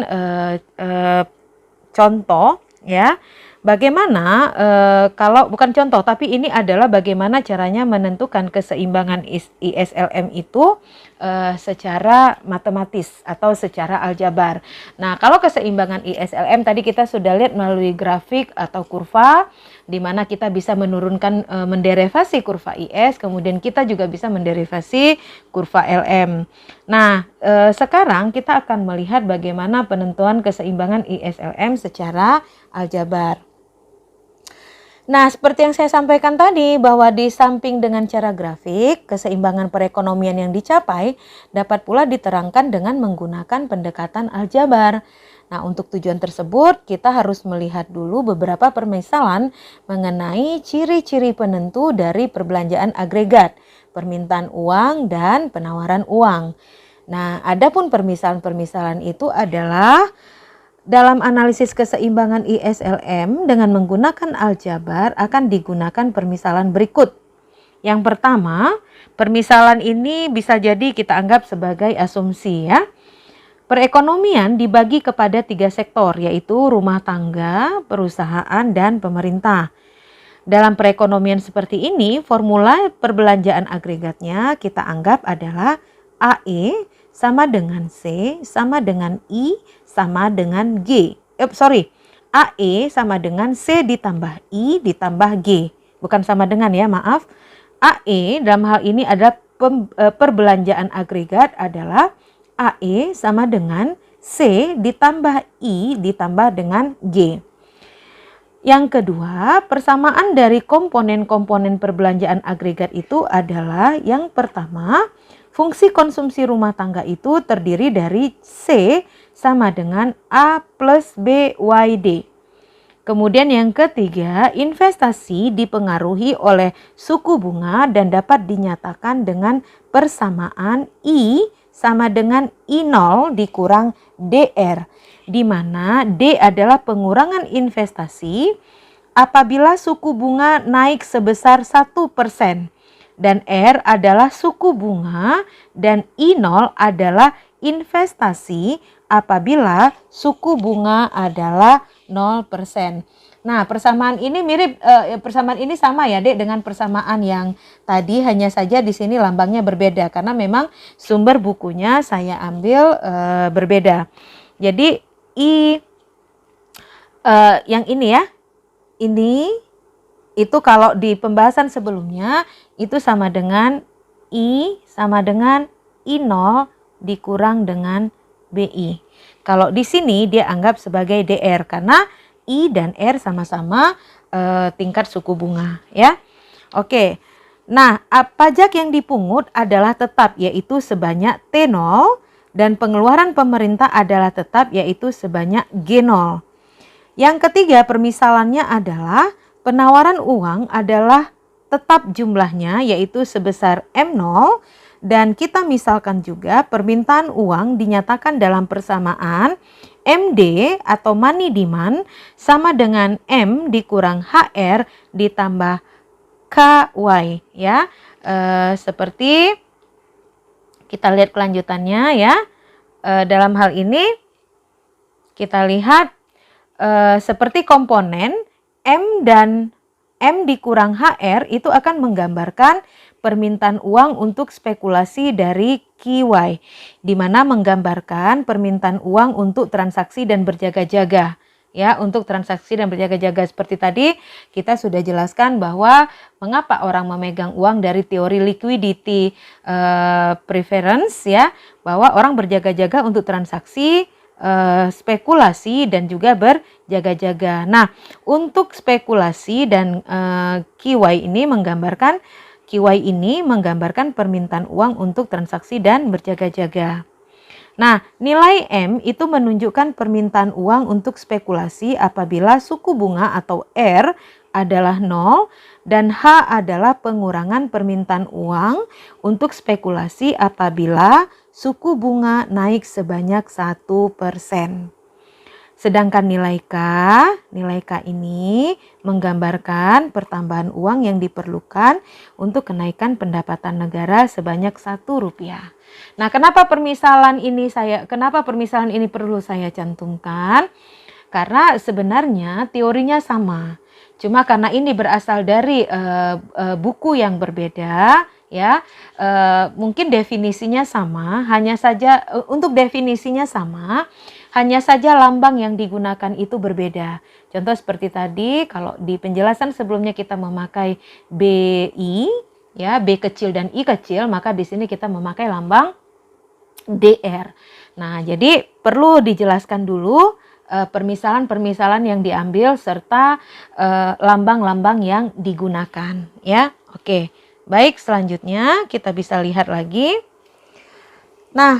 contoh ya, bagaimana kalau bukan contoh tapi ini adalah bagaimana caranya menentukan keseimbangan ISLM itu secara matematis atau secara aljabar. Nah, kalau keseimbangan ISLM tadi kita sudah lihat melalui grafik atau kurva, di mana kita bisa menurunkan menderivasi kurva IS, kemudian kita juga bisa menderivasi kurva LM. Nah, sekarang kita akan melihat bagaimana penentuan keseimbangan ISLM secara aljabar. Nah, seperti yang saya sampaikan tadi bahwa di samping dengan cara grafik, keseimbangan perekonomian yang dicapai dapat pula diterangkan dengan menggunakan pendekatan aljabar. Nah, untuk tujuan tersebut kita harus melihat dulu beberapa permisalan mengenai ciri-ciri penentu dari perbelanjaan agregat, permintaan uang dan penawaran uang. Nah, adapun permisalan-permisalan itu adalah dalam analisis keseimbangan ISLM dengan menggunakan aljabar akan digunakan permisalan berikut. Yang pertama, permisalan ini bisa jadi kita anggap sebagai asumsi ya. Perekonomian dibagi kepada 3 sektor, yaitu rumah tangga, perusahaan, dan pemerintah. Dalam perekonomian seperti ini, formula perbelanjaan agregatnya kita anggap adalah AE sama dengan C sama dengan I sama dengan G. AE sama dengan C ditambah I ditambah G. Bukan sama dengan ya, maaf. AE dalam hal ini adalah perbelanjaan agregat adalah AE sama dengan C ditambah I ditambah dengan G. Yang kedua, persamaan dari komponen-komponen perbelanjaan agregat itu adalah yang pertama, fungsi konsumsi rumah tangga itu terdiri dari C sama dengan A plus B Y D. Kemudian yang ketiga, investasi dipengaruhi oleh suku bunga dan dapat dinyatakan dengan persamaan I sama dengan I0 dikurang DR, di mana D adalah pengurangan investasi, apabila suku bunga naik sebesar 1% dan R adalah suku bunga dan I0 adalah investasi apabila suku bunga adalah 0%. Nah, persamaan ini persamaan ini sama ya, Dek, dengan persamaan yang tadi, hanya saja di sini lambangnya berbeda karena memang sumber bukunya saya ambil berbeda. Jadi yang ini ya, ini itu kalau di pembahasan sebelumnya itu sama dengan I sama dengan I0 dikurang dengan BI. Kalau di sini dia anggap sebagai DR karena I dan R sama-sama tingkat suku bunga ya. Oke. Nah, pajak yang dipungut adalah tetap yaitu sebanyak T0 dan pengeluaran pemerintah adalah tetap yaitu sebanyak G0. Yang ketiga permisalannya adalah penawaran uang adalah tetap jumlahnya yaitu sebesar M0 dan kita misalkan juga permintaan uang dinyatakan dalam persamaan MD atau money demand sama dengan M dikurang HR ditambah KY ya. Seperti kita lihat kelanjutannya ya. Dalam hal ini kita lihat seperti komponen M dan M dikurang HR itu akan menggambarkan permintaan uang untuk spekulasi dari QY, di mana menggambarkan permintaan uang untuk transaksi dan berjaga-jaga. Ya, untuk transaksi dan berjaga-jaga seperti tadi kita sudah jelaskan bahwa mengapa orang memegang uang dari teori liquidity preference ya, bahwa orang berjaga-jaga untuk transaksi, spekulasi dan juga berjaga-jaga. Nah, untuk spekulasi dan QY ini menggambarkan permintaan uang untuk transaksi dan berjaga-jaga. Nah, nilai M itu menunjukkan permintaan uang untuk spekulasi apabila suku bunga atau R adalah 0 dan H adalah pengurangan permintaan uang untuk spekulasi apabila suku bunga naik sebanyak 1%. Sedangkan nilai K ini menggambarkan pertambahan uang yang diperlukan untuk kenaikan pendapatan negara sebanyak Rp1. Nah, kenapa permisalan ini perlu saya cantumkan? Karena sebenarnya teorinya sama. Cuma karena ini berasal dari buku yang berbeda ya, mungkin definisinya sama, hanya saja untuk definisinya sama, hanya saja lambang yang digunakan itu berbeda. Contoh seperti tadi, kalau di penjelasan sebelumnya kita memakai BI, ya B kecil dan I kecil, maka di sini kita memakai lambang DR. Nah, jadi perlu dijelaskan dulu permisalan-permisalan yang diambil serta lambang-lambang yang digunakan, ya. Oke, baik, selanjutnya kita bisa lihat lagi. Nah,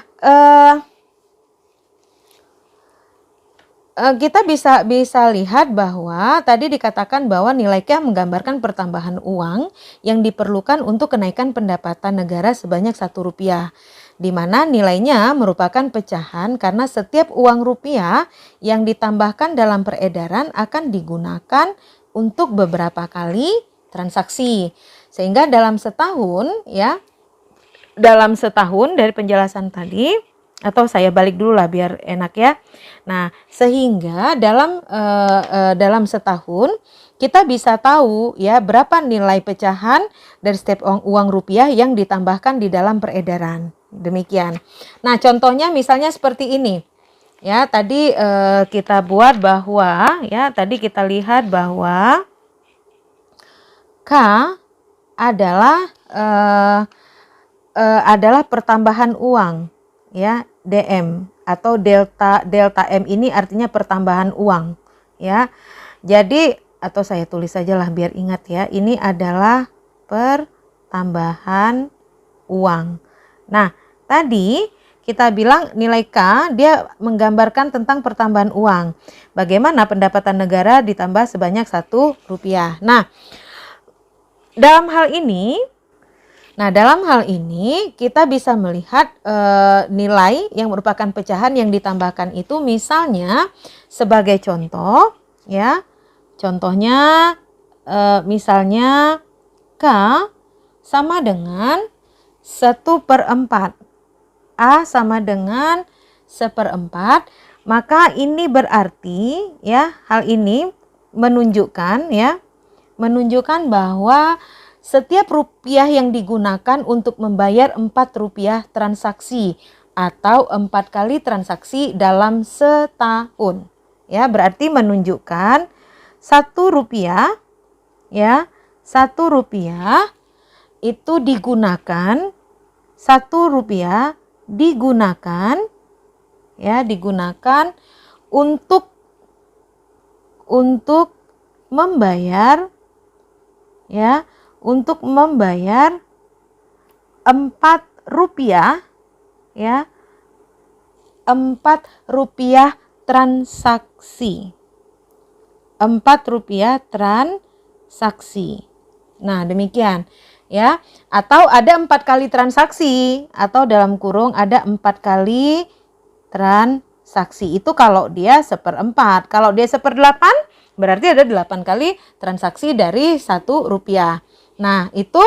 kita bisa lihat bahwa tadi dikatakan bahwa nilai K menggambarkan pertambahan uang yang diperlukan untuk kenaikan pendapatan negara sebanyak Rp1, di mana nilainya merupakan pecahan karena setiap uang rupiah yang ditambahkan dalam peredaran akan digunakan untuk beberapa kali transaksi. Sehingga dalam setahun dari penjelasan tadi, atau saya balik dulu lah biar enak ya. Nah, sehingga dalam setahun kita bisa tahu ya berapa nilai pecahan dari setiap uang rupiah yang ditambahkan di dalam peredaran. Demikian. Nah, contohnya misalnya seperti ini. Ya, tadi kita buat bahwa ya, tadi kita lihat bahwa K adalah pertambahan uang. Ya, DM atau delta M ini artinya pertambahan uang ya. Jadi atau saya tulis saja lah biar ingat ya, ini adalah pertambahan uang. Nah, tadi kita bilang nilai K dia menggambarkan tentang pertambahan uang. Bagaimana pendapatan negara ditambah sebanyak Rp1. Nah, dalam hal ini kita bisa melihat nilai yang merupakan pecahan yang ditambahkan itu, misalnya sebagai contoh ya, Contohnya misalnya K sama dengan 1/4. A sama dengan 1/4. Maka ini berarti ya, hal ini menunjukkan bahwa setiap rupiah yang digunakan untuk membayar 4 rupiah transaksi atau 4 kali transaksi dalam setahun. Ya, berarti menunjukkan 1 rupiah ya, 1 rupiah itu digunakan, 1 rupiah digunakan untuk membayar 4 rupiah 4 rupiah transaksi. 4 rupiah transaksi. Nah, demikian ya. Atau ada 4 kali transaksi, atau dalam kurung ada 4 kali transaksi. Itu kalau dia 1/4. Kalau dia 1/8 berarti ada 8 kali transaksi dari 1 rupiah. Nah, itu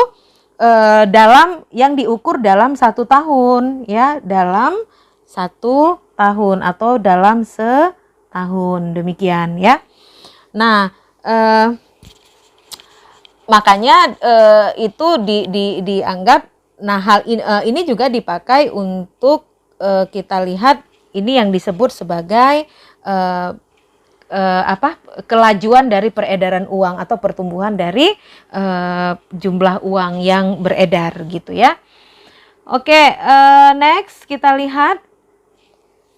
dalam yang diukur dalam 1 tahun ya, dalam 1 tahun atau dalam setahun, demikian ya. Nah, makanya itu dianggap, nah hal ini juga dipakai untuk kita lihat ini yang disebut sebagai kelajuan dari peredaran uang atau pertumbuhan dari jumlah uang yang beredar gitu ya. Oke, next kita lihat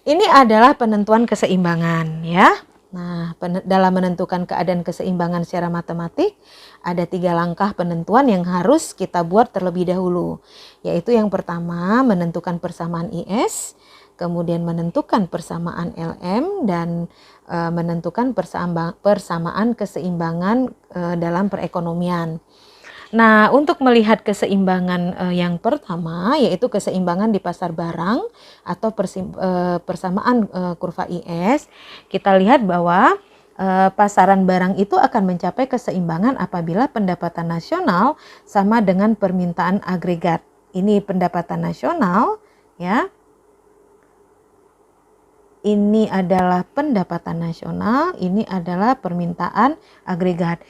ini adalah penentuan keseimbangan ya. Nah, dalam menentukan keadaan keseimbangan secara matematik ada 3 langkah penentuan yang harus kita buat terlebih dahulu, yaitu yang pertama menentukan persamaan IS, kemudian menentukan persamaan LM, dan menentukan persamaan keseimbangan dalam perekonomian. Nah, untuk melihat keseimbangan yang pertama, yaitu keseimbangan di pasar barang atau persamaan kurva IS, kita lihat bahwa pasaran barang itu akan mencapai keseimbangan apabila pendapatan nasional sama dengan permintaan agregat. Ini pendapatan nasional ya. Ini adalah pendapatan nasional, ini adalah permintaan agregat.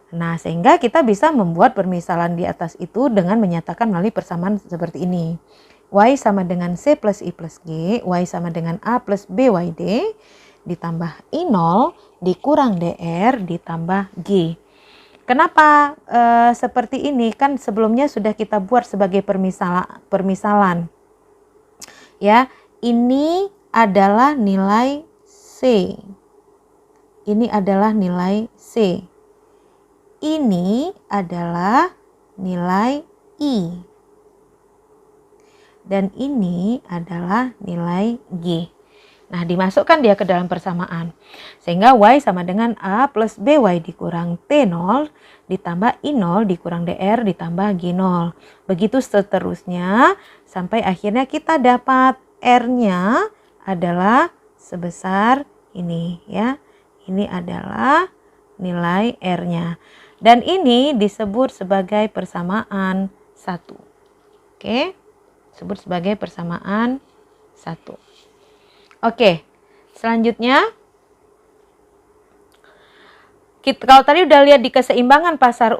Nah, sehingga kita bisa membuat permisalan di atas itu dengan menyatakan melalui persamaan seperti ini. Y sama dengan C plus I plus G, Y sama dengan A plus BYD, ditambah I0 dikurang DR ditambah G. Kenapa seperti ini? Kan sebelumnya sudah kita buat sebagai permisalan. Ya, ini adalah nilai C. Ini adalah nilai C. Ini adalah nilai I. Dan ini adalah nilai G. Nah, dimasukkan dia ke dalam persamaan. Sehingga Y sama dengan A plus BY dikurang T0 ditambah I0 dikurang DR ditambah G0. Begitu seterusnya sampai akhirnya kita dapat R-nya adalah sebesar ini ya. Ini adalah nilai R-nya. Dan ini disebut sebagai persamaan 1. Oke, disebut sebagai persamaan 1. Oke, selanjutnya kalau tadi udah lihat di keseimbangan pasar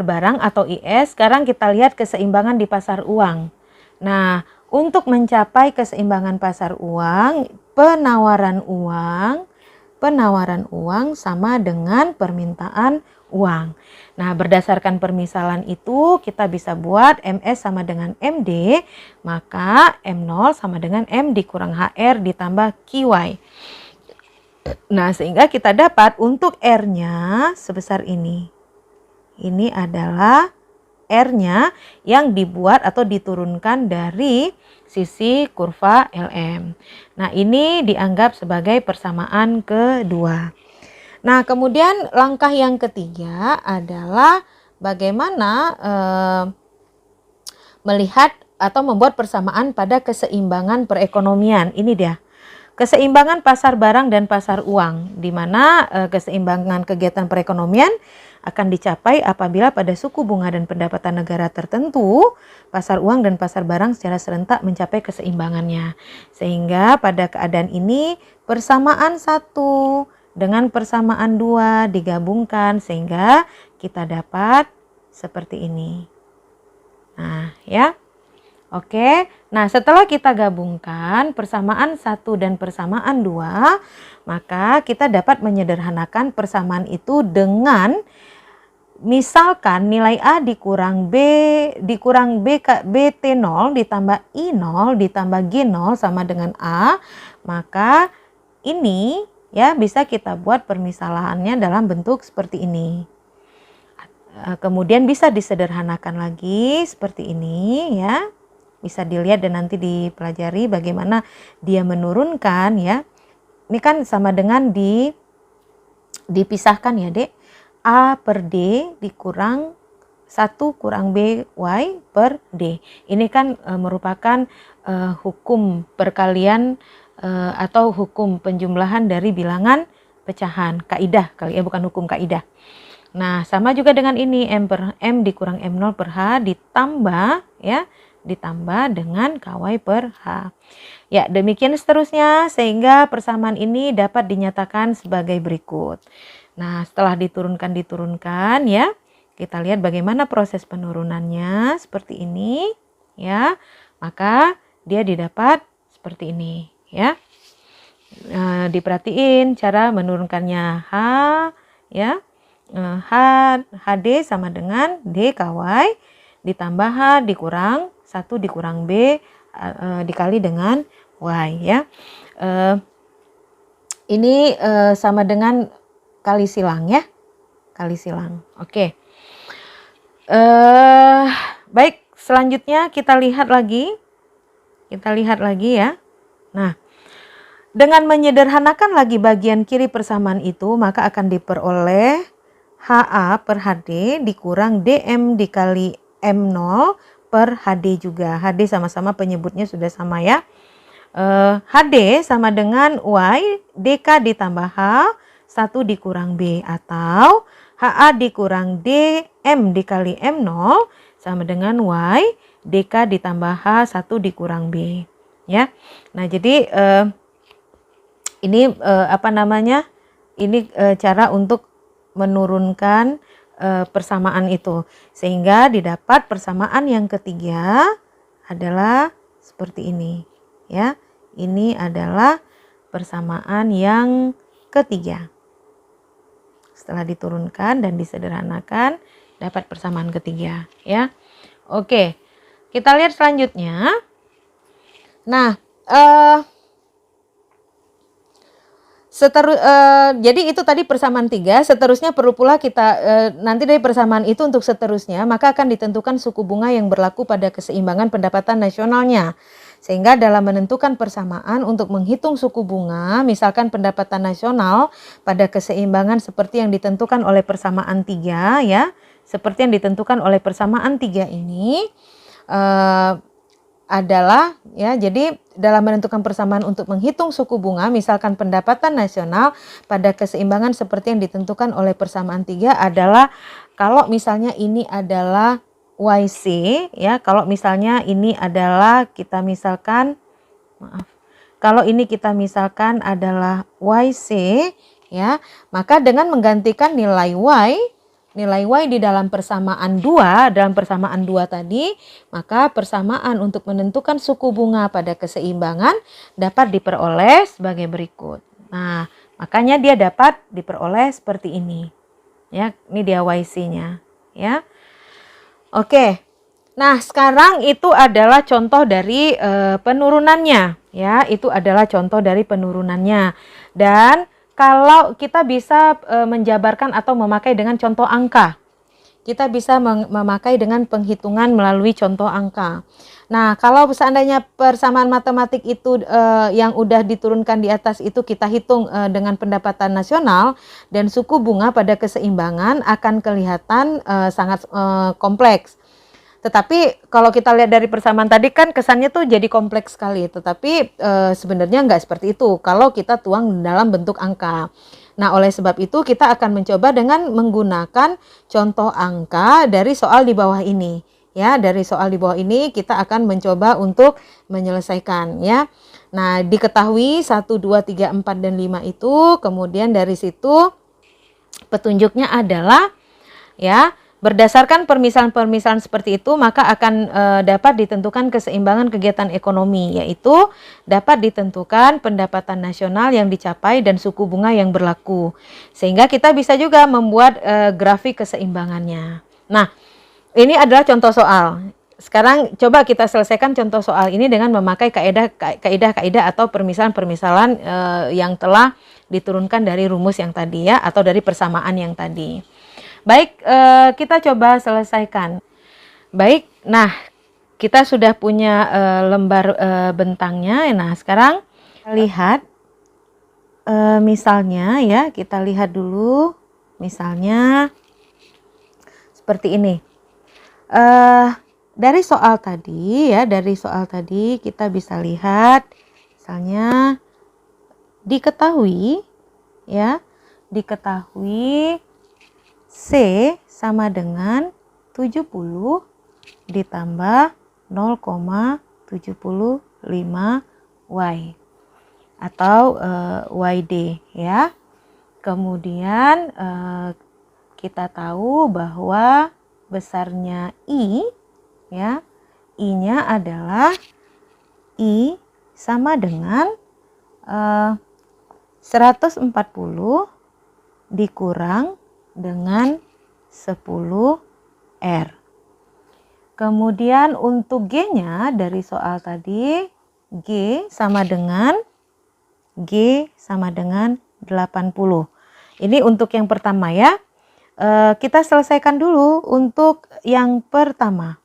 barang atau IS, sekarang kita lihat keseimbangan di pasar uang. Nah, untuk mencapai keseimbangan pasar uang, penawaran uang sama dengan permintaan uang. Nah, berdasarkan permisalan itu kita bisa buat MS sama dengan MD, maka M0 sama dengan M dikurang HR ditambah QY. Nah, sehingga kita dapat untuk R-nya sebesar ini. Ini adalah R-nya yang dibuat atau diturunkan dari sisi kurva LM. Nah, ini dianggap sebagai persamaan kedua. Nah, kemudian langkah yang ketiga adalah bagaimana melihat atau membuat persamaan pada keseimbangan perekonomian. Ini dia. keseimbangan pasar barang dan pasar uang, di mana keseimbangan kegiatan perekonomian akan dicapai apabila pada suku bunga dan pendapatan negara tertentu, pasar uang dan pasar barang secara serentak mencapai keseimbangannya. Sehingga pada keadaan ini persamaan 1 dengan persamaan 2 digabungkan sehingga kita dapat seperti ini. Nah, ya. Oke, nah setelah kita gabungkan persamaan 1 dan persamaan 2, maka kita dapat menyederhanakan persamaan itu dengan misalkan nilai A dikurang BT0 ditambah I0 ditambah G0 sama dengan A, maka ini ya bisa kita buat permisalahannya dalam bentuk seperti ini. Kemudian bisa disederhanakan lagi seperti ini ya. Bisa dilihat dan nanti dipelajari bagaimana dia menurunkan ya. Ini kan sama dengan dipisahkan ya Dek. A per D dikurang 1 kurang BY per D. Ini kan merupakan hukum perkalian atau hukum penjumlahan dari bilangan pecahan. Kaidah kali ya, bukan hukum kaidah. Nah sama juga dengan ini M dikurang M0 per H ditambah ya. Ditambah dengan KY per H. Ya, demikian seterusnya sehingga persamaan ini dapat dinyatakan sebagai berikut. Nah, setelah diturunkan ya, kita lihat bagaimana proses penurunannya seperti ini ya. Maka dia didapat seperti ini ya. Diperhatiin cara menurunkannya H ya. HD sama dengan DKY ditambah H dikurang 1 dikurang B dikali dengan Y ya. Ini sama dengan kali silang ya. Kali silang. Oke. Baik, selanjutnya kita lihat lagi. Ya. Nah, dengan menyederhanakan lagi bagian kiri persamaan itu, maka akan diperoleh HA per HD dikurang DM dikali M0 per HD juga. HD sama-sama penyebutnya sudah sama ya. HD sama dengan Y DK ditambah H 1 dikurang B atau HA dikurang DM dikali M0 sama dengan Y DK ditambah H 1 dikurang B ya. Nah jadi ini ini cara untuk menurunkan persamaan itu sehingga didapat persamaan yang ketiga adalah seperti ini ya. Ini adalah persamaan yang ketiga. Setelah diturunkan dan disederhanakan dapat persamaan ketiga ya. Oke, kita lihat selanjutnya. Nah, jadi itu tadi persamaan 3, seterusnya perlu pula kita nanti dari persamaan itu untuk seterusnya maka akan ditentukan suku bunga yang berlaku pada keseimbangan pendapatan nasionalnya. Sehingga dalam menentukan persamaan untuk menghitung suku bunga, misalkan pendapatan nasional pada keseimbangan seperti yang ditentukan oleh persamaan 3 ya, seperti yang ditentukan oleh persamaan 3 ini adalah ya, jadi dalam menentukan persamaan untuk menghitung suku bunga misalkan pendapatan nasional pada keseimbangan seperti yang ditentukan oleh persamaan 3 adalah kalau misalnya ini adalah YC ya, kalau misalnya ini adalah kita misalkan kalau ini kita misalkan adalah YC ya, maka dengan menggantikan nilai Y di dalam persamaan 2, tadi, maka persamaan untuk menentukan suku bunga pada keseimbangan dapat diperoleh sebagai berikut. Nah, makanya dia dapat diperoleh seperti ini. Ya, ini dia YC-nya, ya. Oke. Nah, sekarang itu adalah contoh dari penurunannya, ya. Itu adalah contoh dari penurunannya. Dan kalau kita bisa menjabarkan atau memakai dengan contoh angka, kita bisa memakai dengan penghitungan melalui contoh angka. Nah, kalau seandainya persamaan matematik itu yang udah diturunkan di atas itu kita hitung dengan pendapatan nasional dan suku bunga pada keseimbangan akan kelihatan sangat kompleks. Tetapi kalau kita lihat dari persamaan tadi kan kesannya tuh jadi kompleks sekali. Tetapi sebenarnya nggak seperti itu kalau kita tuang dalam bentuk angka. Nah, oleh sebab itu kita akan mencoba dengan menggunakan contoh angka dari soal di bawah ini. Ya, dari soal di bawah ini kita akan mencoba untuk menyelesaikan ya. Nah, diketahui 1, 2, 3, 4, dan 5 itu, kemudian dari situ petunjuknya adalah ya, berdasarkan permisalan-permisalan seperti itu, maka akan dapat ditentukan keseimbangan kegiatan ekonomi, yaitu dapat ditentukan pendapatan nasional yang dicapai dan suku bunga yang berlaku. Sehingga kita bisa juga membuat grafik keseimbangannya. Nah, ini adalah contoh soal. Sekarang coba kita selesaikan contoh soal ini dengan memakai kaidah-kaidah atau permisalan-permisalan yang telah diturunkan dari rumus yang tadi ya, atau dari persamaan yang tadi. Baik, kita coba selesaikan. Baik, nah kita sudah punya lembar bentangnya. Nah, sekarang lihat misalnya ya, kita lihat dulu misalnya seperti ini. Dari soal tadi ya, dari soal tadi kita bisa lihat misalnya diketahui ya, diketahui C sama dengan 70 ditambah 0,75Y atau YD ya. Kemudian kita tahu bahwa besarnya I ya, I-nya adalah I sama dengan 140 dikurang dengan 10R. Kemudian untuk G-nya dari soal tadi, G sama dengan 80. Ini untuk yang pertama ya. Kita selesaikan dulu untuk yang pertama.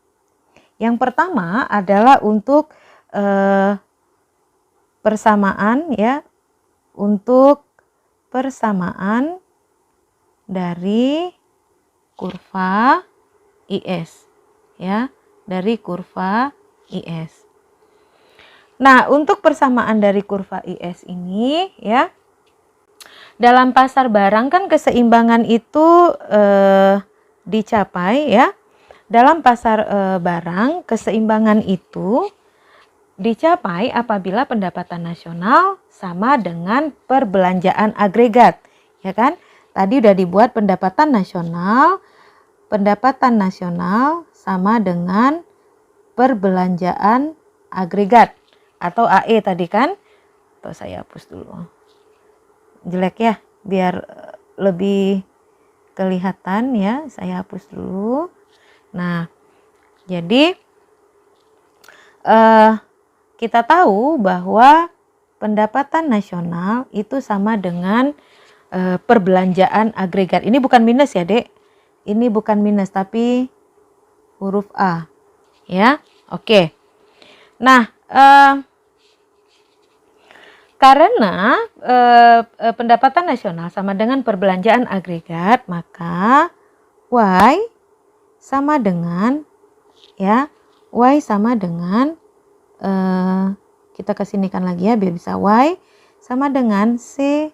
Yang pertama adalah untuk persamaan ya. Untuk persamaan dari kurva IS ya, dari kurva IS. Nah, untuk persamaan dari kurva IS ini ya, dalam pasar barang kan keseimbangan itu dicapai ya. Dalam pasar barang keseimbangan itu dicapai apabila pendapatan nasional sama dengan perbelanjaan agregat, ya kan? Tadi udah dibuat pendapatan nasional sama dengan perbelanjaan agregat atau AE tadi kan. Tuh saya hapus dulu. Jelek ya, biar lebih kelihatan ya, saya hapus dulu. Nah, jadi kita tahu bahwa pendapatan nasional itu sama dengan perbelanjaan agregat. Ini bukan minus ya, Dek. Ini bukan minus tapi huruf A. Ya. Oke. Nah, karena pendapatan nasional sama dengan perbelanjaan agregat, maka Y sama dengan ya, Y sama dengan kita kesinikan lagi ya biar bisa, Y sama dengan C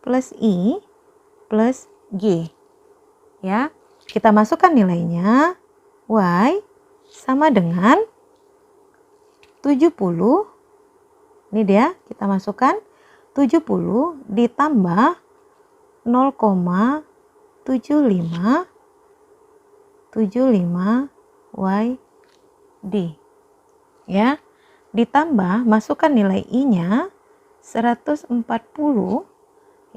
plus I plus G ya. Kita masukkan nilainya, Y sama dengan 70, ini dia kita masukkan 70 ditambah 0,75 YD ya, ditambah masukkan nilai I-nya 140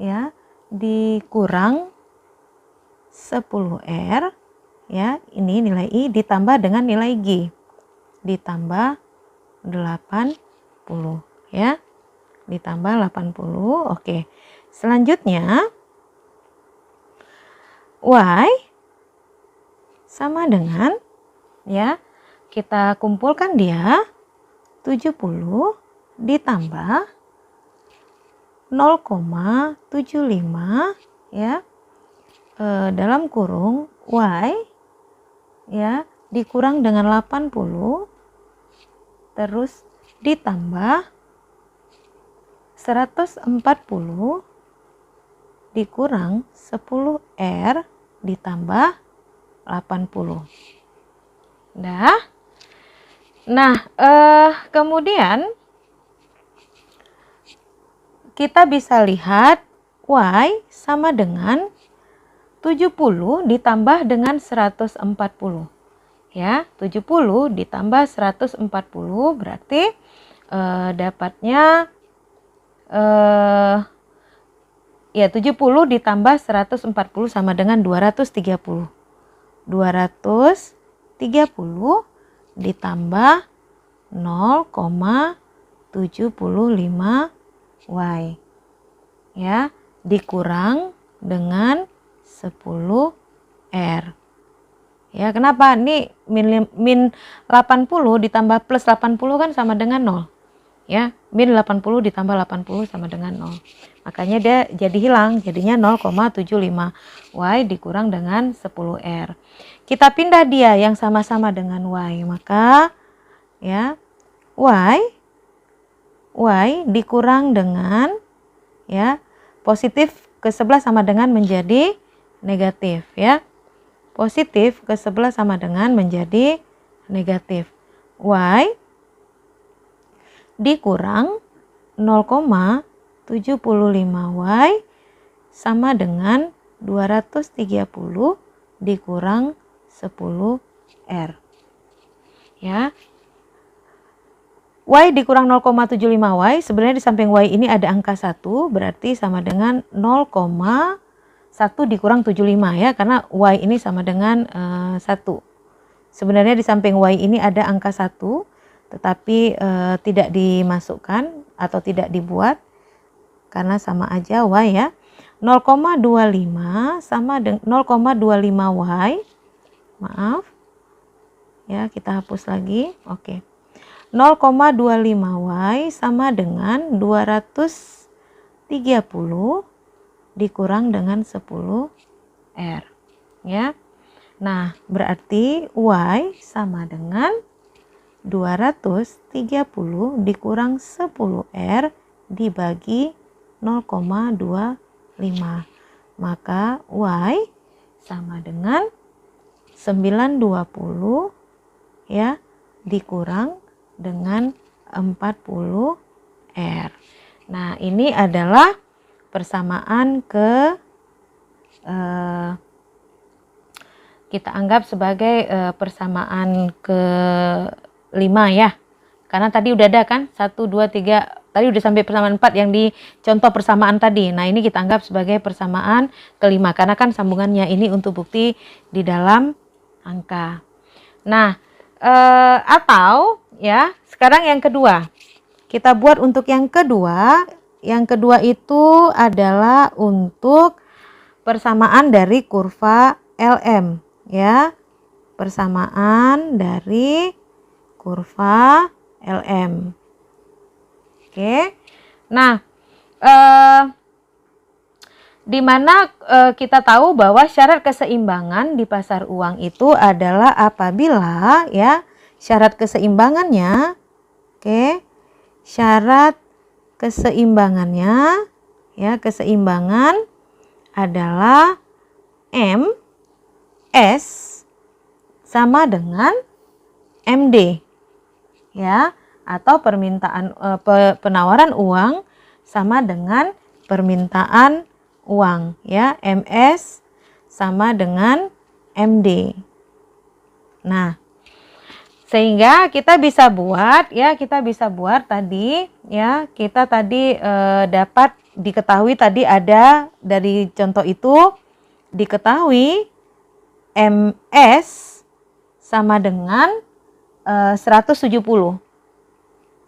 ya, dikurang 10R ya, ini nilai I ditambah dengan nilai G ditambah 80 ya, ditambah 80. Oke, selanjutnya Y sama dengan ya, kita kumpulkan dia 70 ditambah 0,75 ya, dalam kurung Y ya, dikurang dengan 80 terus ditambah 140 dikurang 10R ditambah 80. Nah, kemudian kita bisa lihat Y sama dengan 70 ditambah dengan 140. Ya, 70 ditambah 140 berarti dapatnya ya 70 ditambah 140 sama dengan 230. 230 ditambah 0,75 Y. Ya, dikurang dengan 10 R. Ya, kenapa? Ini min 80 ditambah plus 80 kan sama dengan 0. Ya, min 80 ditambah 80 sama dengan 0. Makanya dia jadi hilang, jadinya 0,75 Y dikurang dengan 10 R. Kita pindah dia yang sama-sama dengan Y, maka ya Y dikurang dengan ya positif ke sebelah sama dengan menjadi negatif ya. Positif ke sebelah sama dengan menjadi negatif. Y dikurang 0,75Y sama dengan 230 dikurang 10R. Ya. Y dikurang 0,75Y, sebenarnya di samping Y ini ada angka 1, berarti sama dengan 0,1 dikurang 75 ya, karena Y ini sama dengan 1. Sebenarnya di samping Y ini ada angka 1, tetapi tidak dimasukkan atau tidak dibuat, karena sama aja Y ya. 0,25 sama dengan 0,25Y, maaf, ya kita hapus lagi, oke. 0,25Y sama dengan 230 dikurang dengan 10R. Ya. Nah, berarti Y sama dengan 230 dikurang 10R dibagi 0,25. Maka Y sama dengan 920 ya dikurang dengan 40R. Nah, ini adalah persamaan kita anggap sebagai persamaan ke-5 ya. Karena tadi udah ada kan 1, 2, 3, tadi udah sampai persamaan 4 yang di contoh persamaan tadi. Nah, ini kita anggap sebagai persamaan ke-5 karena kan sambungannya ini untuk bukti di dalam angka. Nah, atau ya, sekarang yang kedua. Kita buat untuk yang kedua. Yang kedua itu adalah untuk persamaan dari kurva LM ya. Persamaan dari kurva LM. Oke. Nah, di mana kita tahu bahwa syarat keseimbangan di pasar uang itu adalah apabila ya syarat keseimbangannya, oke, syarat keseimbangannya ya, keseimbangan adalah M S sama dengan MD ya, atau permintaan penawaran uang sama dengan permintaan uang ya, MS sama dengan MD. Nah, sehingga kita bisa buat ya, tadi ya, kita tadi dapat diketahui tadi ada dari contoh itu diketahui MS sama dengan 170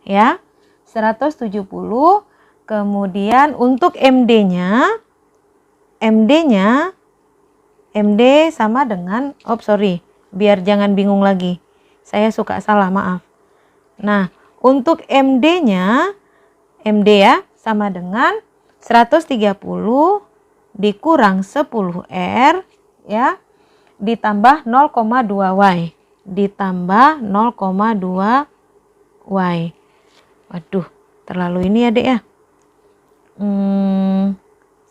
ya, 170. Kemudian untuk MD sama dengan, biar jangan bingung lagi, saya suka salah, maaf. Nah, untuk MD ya sama dengan 130 dikurang 10R ya ditambah 0,2Y ditambah 0,2 Y. Waduh, terlalu ini ya dek ya.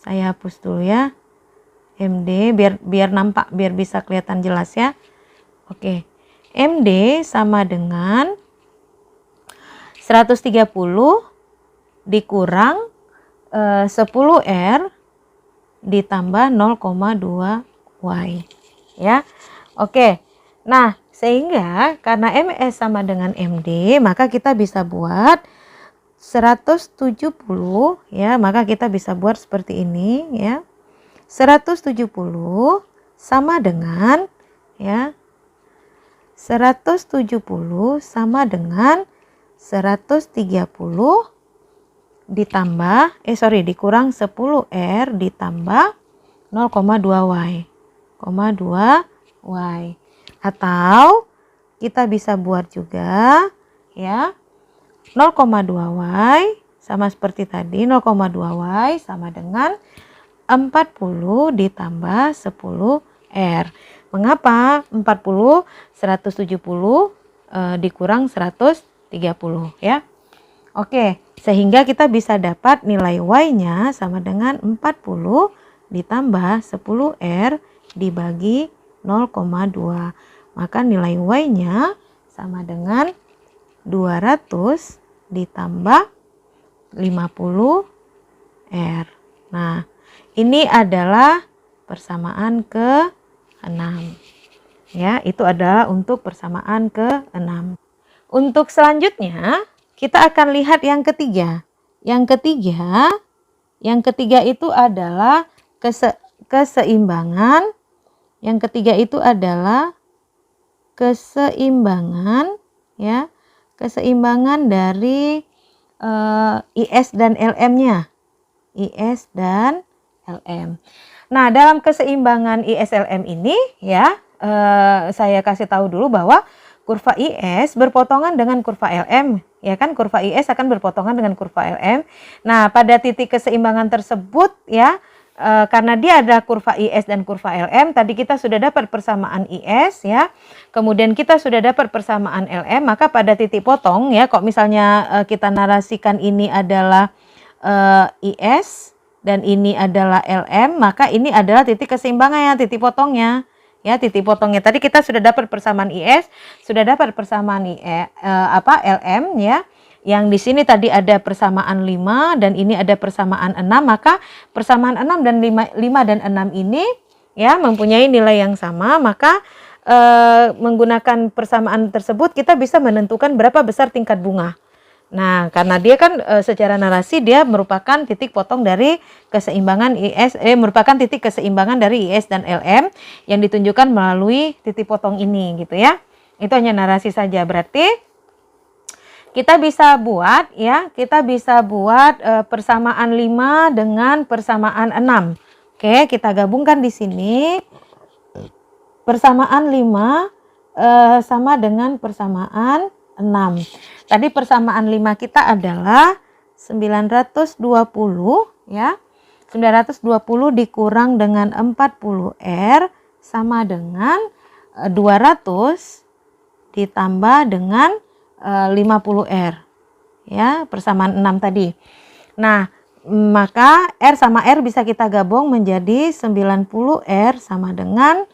Saya hapus dulu ya. MD biar nampak, biar bisa kelihatan jelas ya. Oke. MD sama dengan 130 dikurang 10R ditambah 0,2 Y. Ya. Oke. Nah, sehingga karena MS sama dengan MD, maka kita bisa buat 170 ya, maka kita bisa buat seperti ini ya. 170 sama dengan ya 170 sama dengan 130 ditambah dikurang 10R ditambah 0,2 Y. 2 Y. Atau kita bisa buat juga ya 0,2 Y sama seperti tadi, 0,2 Y sama dengan 40 ditambah 10R. Mengapa? 40 170 dikurang 130 ya. Oke, sehingga kita bisa dapat nilai Y-nya sama dengan 40 ditambah 10R dibagi 0,2. Maka nilai Y-nya sama dengan 200 ditambah 50R. Nah, ini adalah persamaan ke-6. Ya, itu adalah untuk persamaan ke-6. Untuk selanjutnya, kita akan lihat yang ketiga. Yang ketiga itu adalah keseimbangan. Yang ketiga itu adalah keseimbangan ya. Keseimbangan dari IS dan LM-nya. IS dan LM. Nah, dalam keseimbangan IS-LM ini ya, saya kasih tahu dulu bahwa kurva IS berpotongan dengan kurva LM. Ya kan, kurva IS akan berpotongan dengan kurva LM. Nah, pada titik keseimbangan tersebut ya, karena dia ada kurva IS dan kurva LM, tadi kita sudah dapat persamaan IS ya, kemudian kita sudah dapat persamaan LM, maka pada titik potong ya, kok misalnya kita narasikan ini adalah IS dan ini adalah LM, maka ini adalah titik keseimbangannya, titik potongnya. Ya, titik potongnya tadi kita sudah dapat persamaan IS, sudah dapat persamaan LM ya. Yang di sini tadi ada persamaan 5 dan ini ada persamaan 6, maka persamaan 6 dan 5 dan 6 ini ya mempunyai nilai yang sama, maka menggunakan persamaan tersebut kita bisa menentukan berapa besar tingkat bunga. Nah, karena dia kan secara narasi dia merupakan titik potong dari keseimbangan IS, merupakan titik keseimbangan dari IS dan LM yang ditunjukkan melalui titik potong ini gitu ya. Itu hanya narasi saja, berarti kita bisa buat ya, persamaan 5 dengan persamaan 6. Oke, kita gabungkan di sini. Persamaan 5 sama dengan persamaan 6. Tadi persamaan 5 kita adalah 920 ya. 920 dikurang dengan 40R sama dengan 200 ditambah dengan 50R ya, persamaan 6 tadi. Nah, maka R sama R bisa kita gabung menjadi 90R sama dengan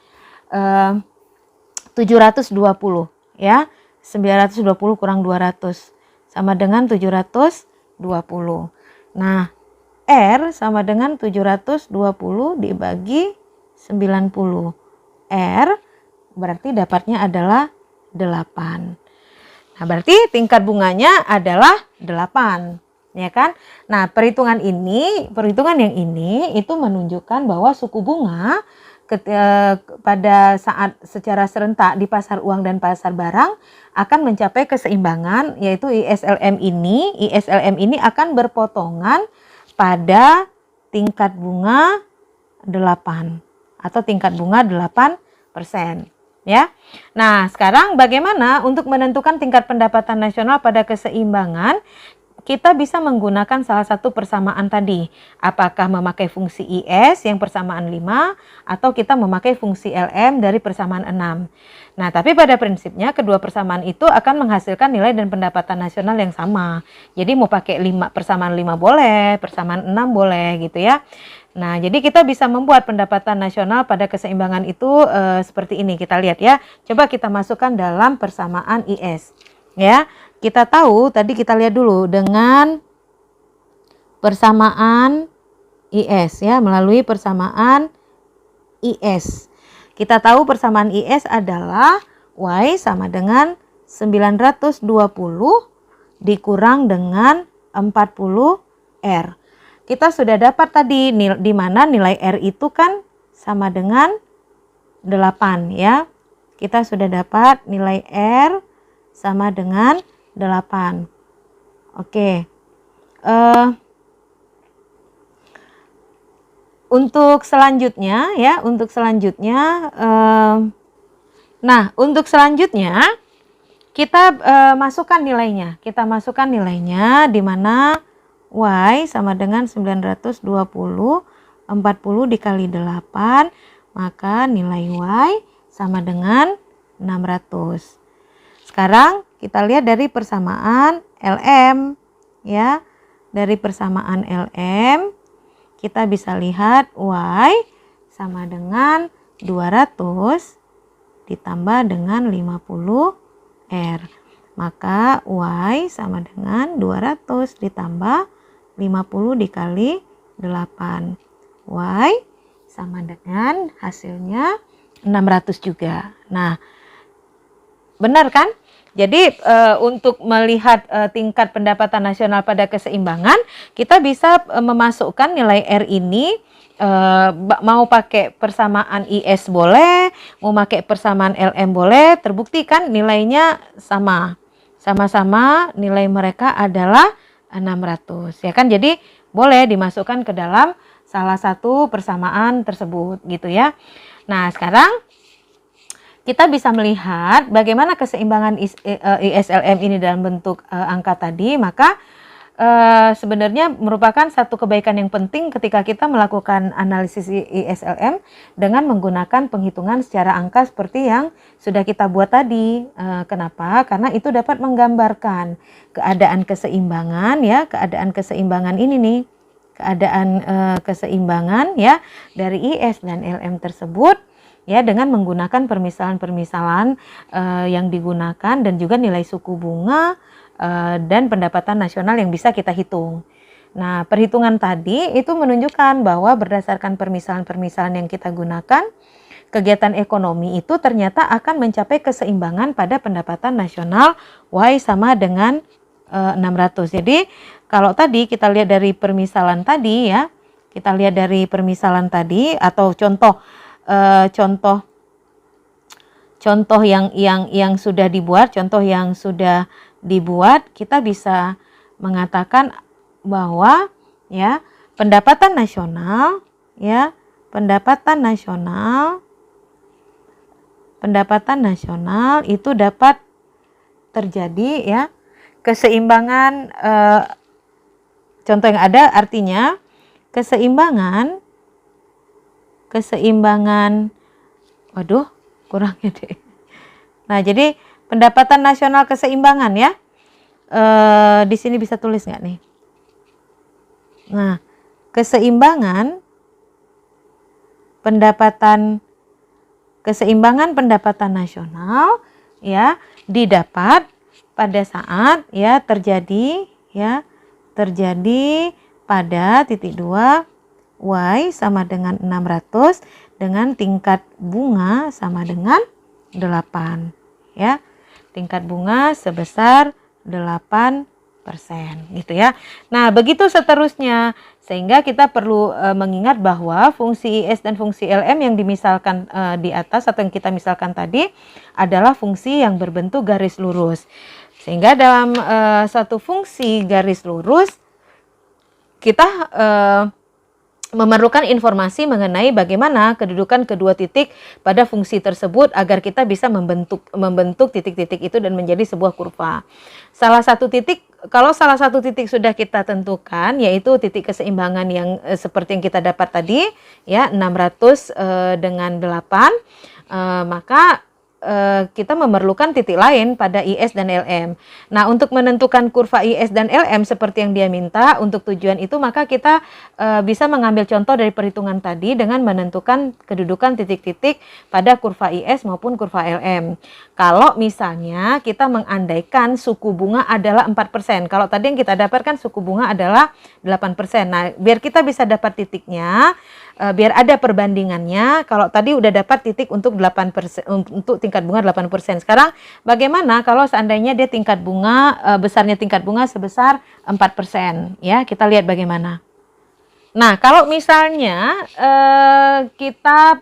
720 ya. 920 kurang 200 sama dengan 720. Nah, R sama dengan 720 dibagi 90. R berarti dapatnya adalah 8. Nah, berarti tingkat bunganya adalah 8, ya kan? Nah, perhitungan yang ini itu menunjukkan bahwa suku bunga pada saat secara serentak di pasar uang dan pasar barang akan mencapai keseimbangan, yaitu ISLM ini akan berpotongan pada tingkat bunga 8 atau tingkat bunga 8%. Ya. Nah, sekarang bagaimana untuk menentukan tingkat pendapatan nasional pada keseimbangan? kita bisa menggunakan salah satu persamaan tadi. Apakah memakai fungsi IS yang persamaan 5 atau kita memakai fungsi LM dari persamaan 6. Nah, tapi pada prinsipnya kedua persamaan itu akan menghasilkan nilai dan pendapatan nasional yang sama. Jadi mau pakai persamaan 5 boleh, persamaan 6 boleh gitu ya. Nah, jadi kita bisa membuat pendapatan nasional pada keseimbangan itu seperti ini. Kita lihat ya. Coba kita masukkan dalam persamaan IS. Ya, kita tahu tadi kita lihat dulu dengan persamaan IS ya, melalui persamaan IS. Kita tahu persamaan IS adalah Y sama dengan 920 dikurang dengan 40 R. Kita sudah dapat tadi di mana nilai R itu kan sama dengan 8 ya. Kita sudah dapat nilai R sama dengan 8. Oke. Untuk selanjutnya ya, untuk selanjutnya kita masukkan nilainya. Kita masukkan nilainya di mana Y sama dengan 920 40 dikali 8, maka nilai Y sama dengan 600. Sekarang kita lihat dari persamaan LM ya. Dari persamaan LM kita bisa lihat Y sama dengan 200 ditambah dengan 50 R. Maka Y sama dengan 200 ditambah 50 dikali 8. Y sama dengan hasilnya 600 juga. Nah, benar kan? Jadi untuk melihat tingkat pendapatan nasional pada keseimbangan, kita bisa memasukkan nilai R ini, mau pakai persamaan IS boleh, mau pakai persamaan LM boleh, terbukti kan nilainya sama. Sama-sama nilai mereka adalah 600. Ya kan? Jadi boleh dimasukkan ke dalam salah satu persamaan tersebut gitu ya. Nah, sekarang kita bisa melihat bagaimana keseimbangan ISLM ini dalam bentuk angka tadi. Maka sebenarnya merupakan satu kebaikan yang penting ketika kita melakukan analisis ISLM dengan menggunakan penghitungan secara angka seperti yang sudah kita buat tadi. Kenapa? Karena itu dapat menggambarkan keadaan keseimbangan ya, keadaan keseimbangan ini nih, keadaan keseimbangan ya dari IS dan LM tersebut ya, dengan menggunakan permisalan-permisalan yang digunakan dan juga nilai suku bunga dan pendapatan nasional yang bisa kita hitung. Nah, perhitungan tadi itu menunjukkan bahwa berdasarkan permisalan-permisalan yang kita gunakan, kegiatan ekonomi itu ternyata akan mencapai keseimbangan pada pendapatan nasional Y sama dengan 600. Jadi, kalau tadi kita lihat dari permisalan tadi ya, kita lihat dari permisalan tadi atau contoh yang sudah dibuat, kita bisa mengatakan bahwa ya pendapatan nasional itu dapat terjadi ya keseimbangan. Contoh yang ada artinya keseimbangan, waduh kurangnya deh. Nah, jadi pendapatan nasional keseimbangan ya, di sini bisa tulis nggak nih? Nah, keseimbangan pendapatan nasional ya didapat pada saat ya terjadi pada titik 2 Y sama dengan 600 dengan tingkat bunga sama dengan 8 ya. Tingkat bunga sebesar 8% gitu ya. Nah, begitu seterusnya, sehingga kita perlu mengingat bahwa fungsi IS dan fungsi LM yang dimisalkan di atas atau yang kita misalkan tadi adalah fungsi yang berbentuk garis lurus. Sehingga dalam suatu fungsi garis lurus kita memerlukan informasi mengenai bagaimana kedudukan kedua titik pada fungsi tersebut agar kita bisa membentuk titik-titik itu dan menjadi sebuah kurva. Salah satu titik kalau salah satu titik sudah kita tentukan, yaitu titik keseimbangan yang seperti yang kita dapat tadi, ya 600 dengan 8, maka kita memerlukan titik lain pada IS dan LM. Nah, untuk menentukan kurva IS dan LM seperti yang dia minta untuk tujuan itu, maka kita bisa mengambil contoh dari perhitungan tadi dengan menentukan kedudukan titik-titik pada kurva IS maupun kurva LM. Kalau misalnya kita mengandaikan suku bunga adalah 4%. Kalau tadi yang kita dapatkan suku bunga adalah 8%. Nah, biar kita bisa dapat titiknya, biar ada perbandingannya, kalau tadi udah dapat titik untuk 8%, untuk tingkat bunga 8%. Sekarang bagaimana kalau seandainya dia tingkat bunga, besarnya tingkat bunga sebesar 4%, ya, kita lihat bagaimana. Nah, kalau misalnya kita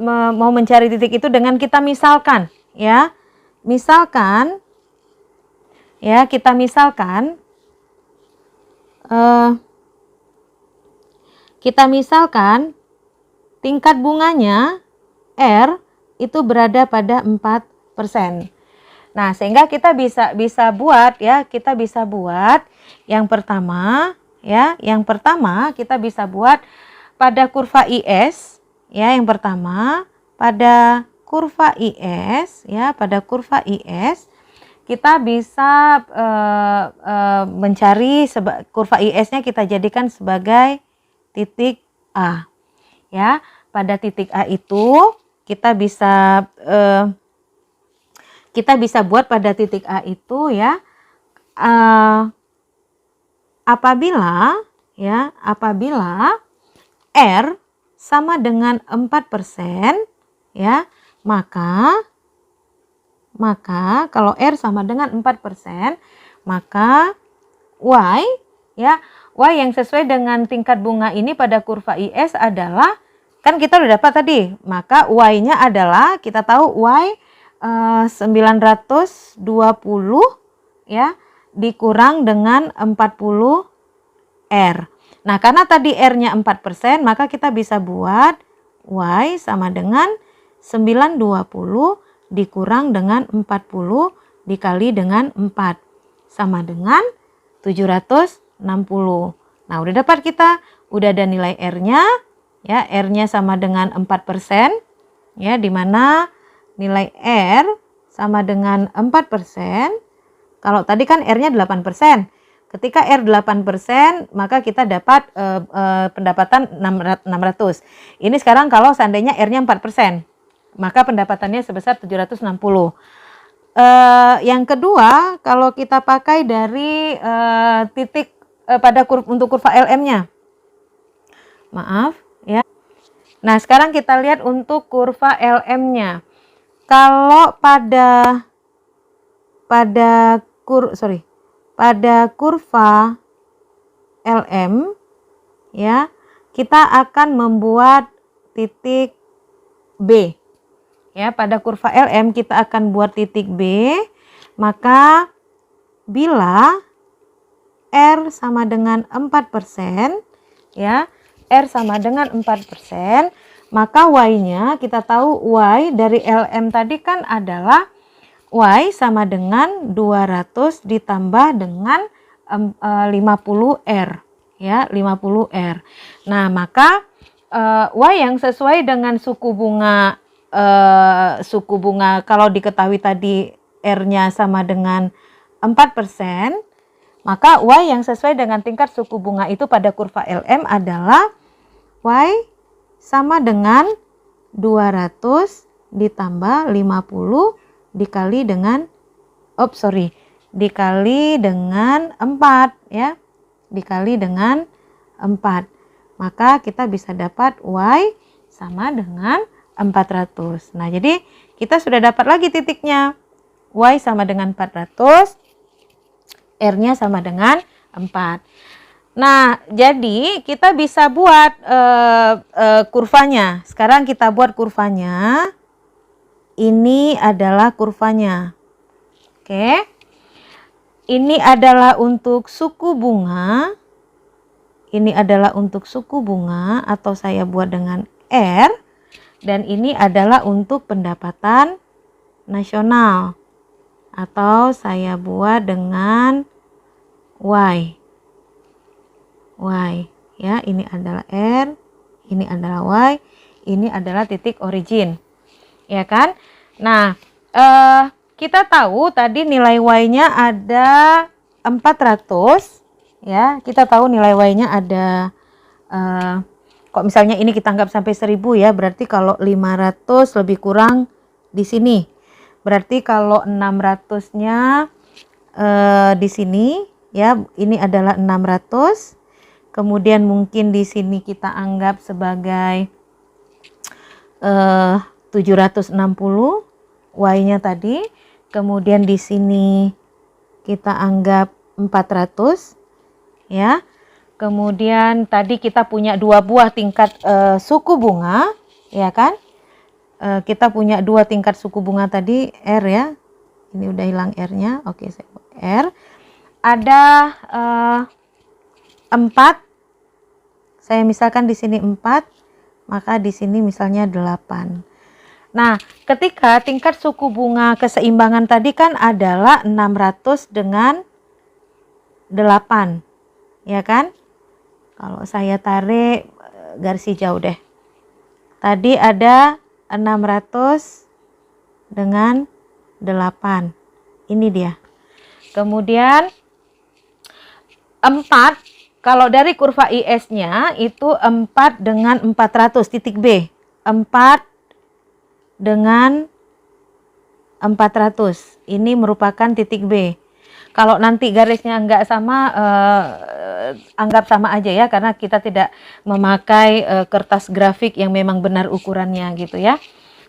mau mencari titik itu dengan kita misalkan, ya, kita misalkan tingkat bunganya R itu berada pada 4%. Nah, sehingga kita bisa buat, ya, kita bisa buat yang pertama, ya, kita bisa buat pada kurva IS, ya, yang pertama pada kurva IS, ya, pada kurva IS kita bisa mencari kurva IS-nya kita jadikan sebagai titik A, ya. Pada titik A itu kita bisa buat pada titik A itu, ya, apabila R sama dengan 4%, ya, maka kalau R sama dengan 4%, maka Y, ya, Y yang sesuai dengan tingkat bunga ini pada kurva IS adalah, kan kita udah dapat tadi, maka Y-nya adalah, kita tahu Y 920, ya, dikurang dengan 40 R. Nah, karena tadi R-nya 4%, maka kita bisa buat Y sama dengan 920 dikurang dengan 40 dikali dengan 4 sama dengan 760. Nah, udah dapat kita, udah ada nilai R-nya, ya, R-nya sama dengan 4%, ya, di mana nilai R sama dengan 4%. Kalau tadi kan R-nya 8%. Ketika R 8%, maka kita dapat pendapatan 600. Ini sekarang kalau seandainya R-nya 4%. Maka pendapatannya sebesar 760. Yang kedua, kalau kita pakai dari titik pada untuk kurva LM-nya. Maaf, ya. Nah, sekarang kita lihat untuk kurva LM-nya. Kalau pada kurva LM, ya, kita akan membuat titik B. Ya, pada kurva LM kita akan buat titik B, maka bila R sama dengan 4%, ya, R sama dengan 4%, maka Y-nya kita tahu Y dari LM tadi kan adalah Y sama dengan 200 ditambah dengan 50 R, ya, 50 R. Nah, maka Y yang sesuai dengan suku bunga kalau diketahui tadi R-nya sama dengan 4%, maka Y yang sesuai dengan tingkat suku bunga itu pada kurva LM adalah Y sama dengan 200 ditambah 50 dikali dengan dikali dengan 4, ya. Dikali dengan 4. Maka kita bisa dapat Y sama dengan 400. Nah, jadi kita sudah dapat lagi titiknya. Y sama dengan 400, R-nya sama dengan 4. Nah, jadi kita bisa buat kurvanya. Sekarang kita buat kurvanya. Ini adalah kurvanya. Oke. Ini adalah untuk suku bunga. Ini adalah untuk suku bunga atau saya buat dengan R. Dan ini adalah untuk pendapatan nasional. atau saya buat dengan Y. Y ya, ini adalah R, ini adalah Y, ini adalah titik origin. Ya kan? Nah, kita tahu tadi nilai Y-nya ada 400 ya. Kita tahu nilai Y-nya ada kok misalnya ini kita anggap sampai 1000 ya, berarti kalau 500 lebih kurang di sini. Berarti kalau 600-nya di sini ya, ini adalah 600. Kemudian mungkin di sini kita anggap sebagai 760 Y-nya tadi. Kemudian di sini kita anggap 400 ya. Kemudian tadi kita punya 2 buah tingkat suku bunga, ya kan? Kita punya 2 tingkat suku bunga tadi, R ya. Ini udah hilang R-nya. Oke, saya buat R. Ada 4. Saya misalkan di sini 4, maka di sini misalnya 8. Nah, ketika tingkat suku bunga keseimbangan tadi kan adalah 600 dengan 8. Ya kan? Kalau saya tarik garis hijau deh. Tadi ada 600 dengan 8. Ini dia. Kemudian 4, kalau dari kurva IS-nya itu 4 dengan 400, titik B. 4 dengan 400. Ini merupakan titik B. Kalau nanti garisnya enggak sama, anggap sama aja ya, karena kita tidak memakai kertas grafik yang memang benar ukurannya gitu ya.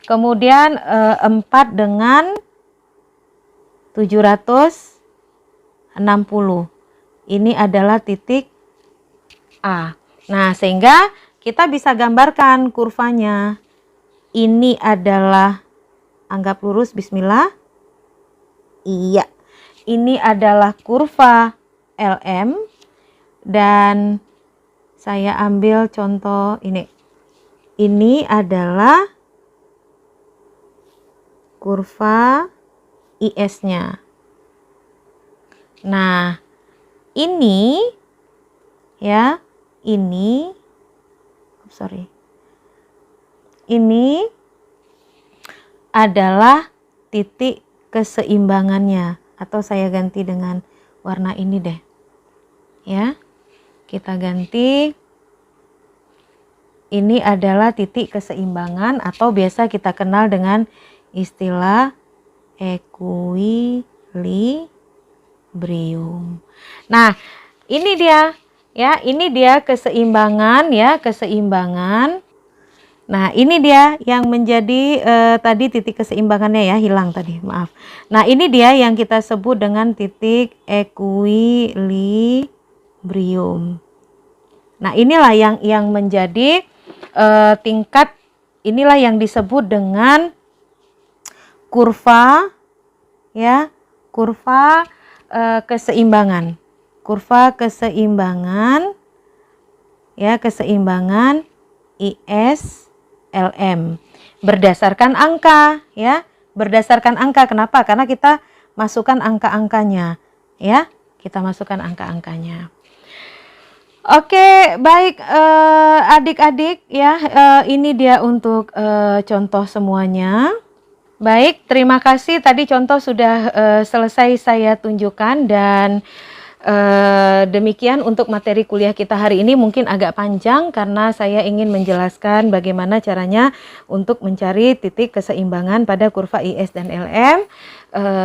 Kemudian 4 dengan 760. Ini adalah titik A. Nah, sehingga kita bisa gambarkan kurvanya. Ini adalah, anggap lurus, bismillah. Iya. Ini adalah kurva LM. Dan saya ambil contoh ini. Ini adalah kurva IS-nya. Nah, ini ya, ini adalah titik keseimbangannya, atau saya ganti dengan warna ini deh. Ya. Kita ganti. Ini adalah titik keseimbangan, atau biasa kita kenal dengan istilah equilibrium. Nah, ini dia ya, ini dia keseimbangan ya, keseimbangan. Nah, ini dia yang menjadi tadi titik keseimbangannya ya, hilang tadi, maaf. Nah, ini dia yang kita sebut dengan titik equilibrium. Nah, inilah yang menjadi tingkat, inilah yang disebut dengan kurva ya, kurva keseimbangan. Kurva keseimbangan ya, keseimbangan IS-LM berdasarkan angka ya, berdasarkan angka. Kenapa? Karena kita masukkan angka-angkanya ya, kita masukkan angka-angkanya. Oke, baik adik-adik ya, ini dia untuk contoh semuanya. Baik, terima kasih. Tadi contoh sudah selesai saya tunjukkan, dan demikian untuk materi kuliah kita hari ini. Mungkin agak panjang karena saya ingin menjelaskan bagaimana caranya untuk mencari titik keseimbangan pada kurva IS dan LM.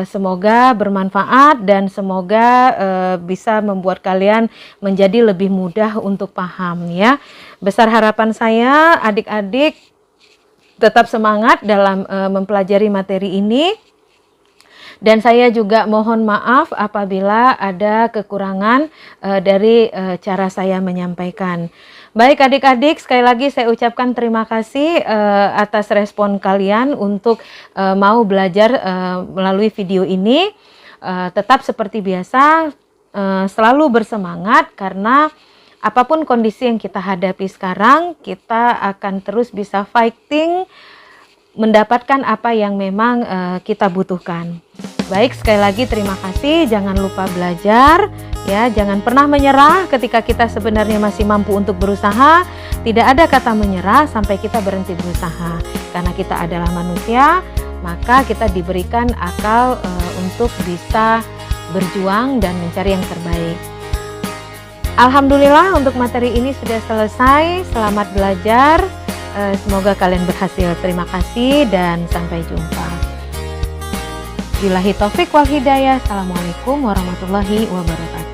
Semoga bermanfaat dan semoga bisa membuat kalian menjadi lebih mudah untuk paham ya. Besar harapan saya adik-adik tetap semangat dalam mempelajari materi ini. Dan saya juga mohon maaf apabila ada kekurangan dari cara saya menyampaikan. Baik adik-adik, sekali lagi saya ucapkan terima kasih atas respon kalian untuk mau belajar melalui video ini. Tetap seperti biasa, selalu bersemangat, karena apapun kondisi yang kita hadapi sekarang, kita akan terus bisa fighting mendapatkan apa yang memang kita butuhkan. Baik, sekali lagi terima kasih. Jangan lupa belajar, ya. Jangan pernah menyerah ketika kita sebenarnya masih mampu untuk berusaha. Tidak ada kata menyerah sampai kita berhenti berusaha. Karena kita adalah manusia, maka kita diberikan akal untuk bisa berjuang dan mencari yang terbaik. Alhamdulillah untuk materi ini sudah selesai. Selamat belajar. Semoga kalian berhasil. Terima kasih dan sampai jumpa. Billahi taufik wal hidayah. Assalamualaikum warahmatullahi wabarakatuh.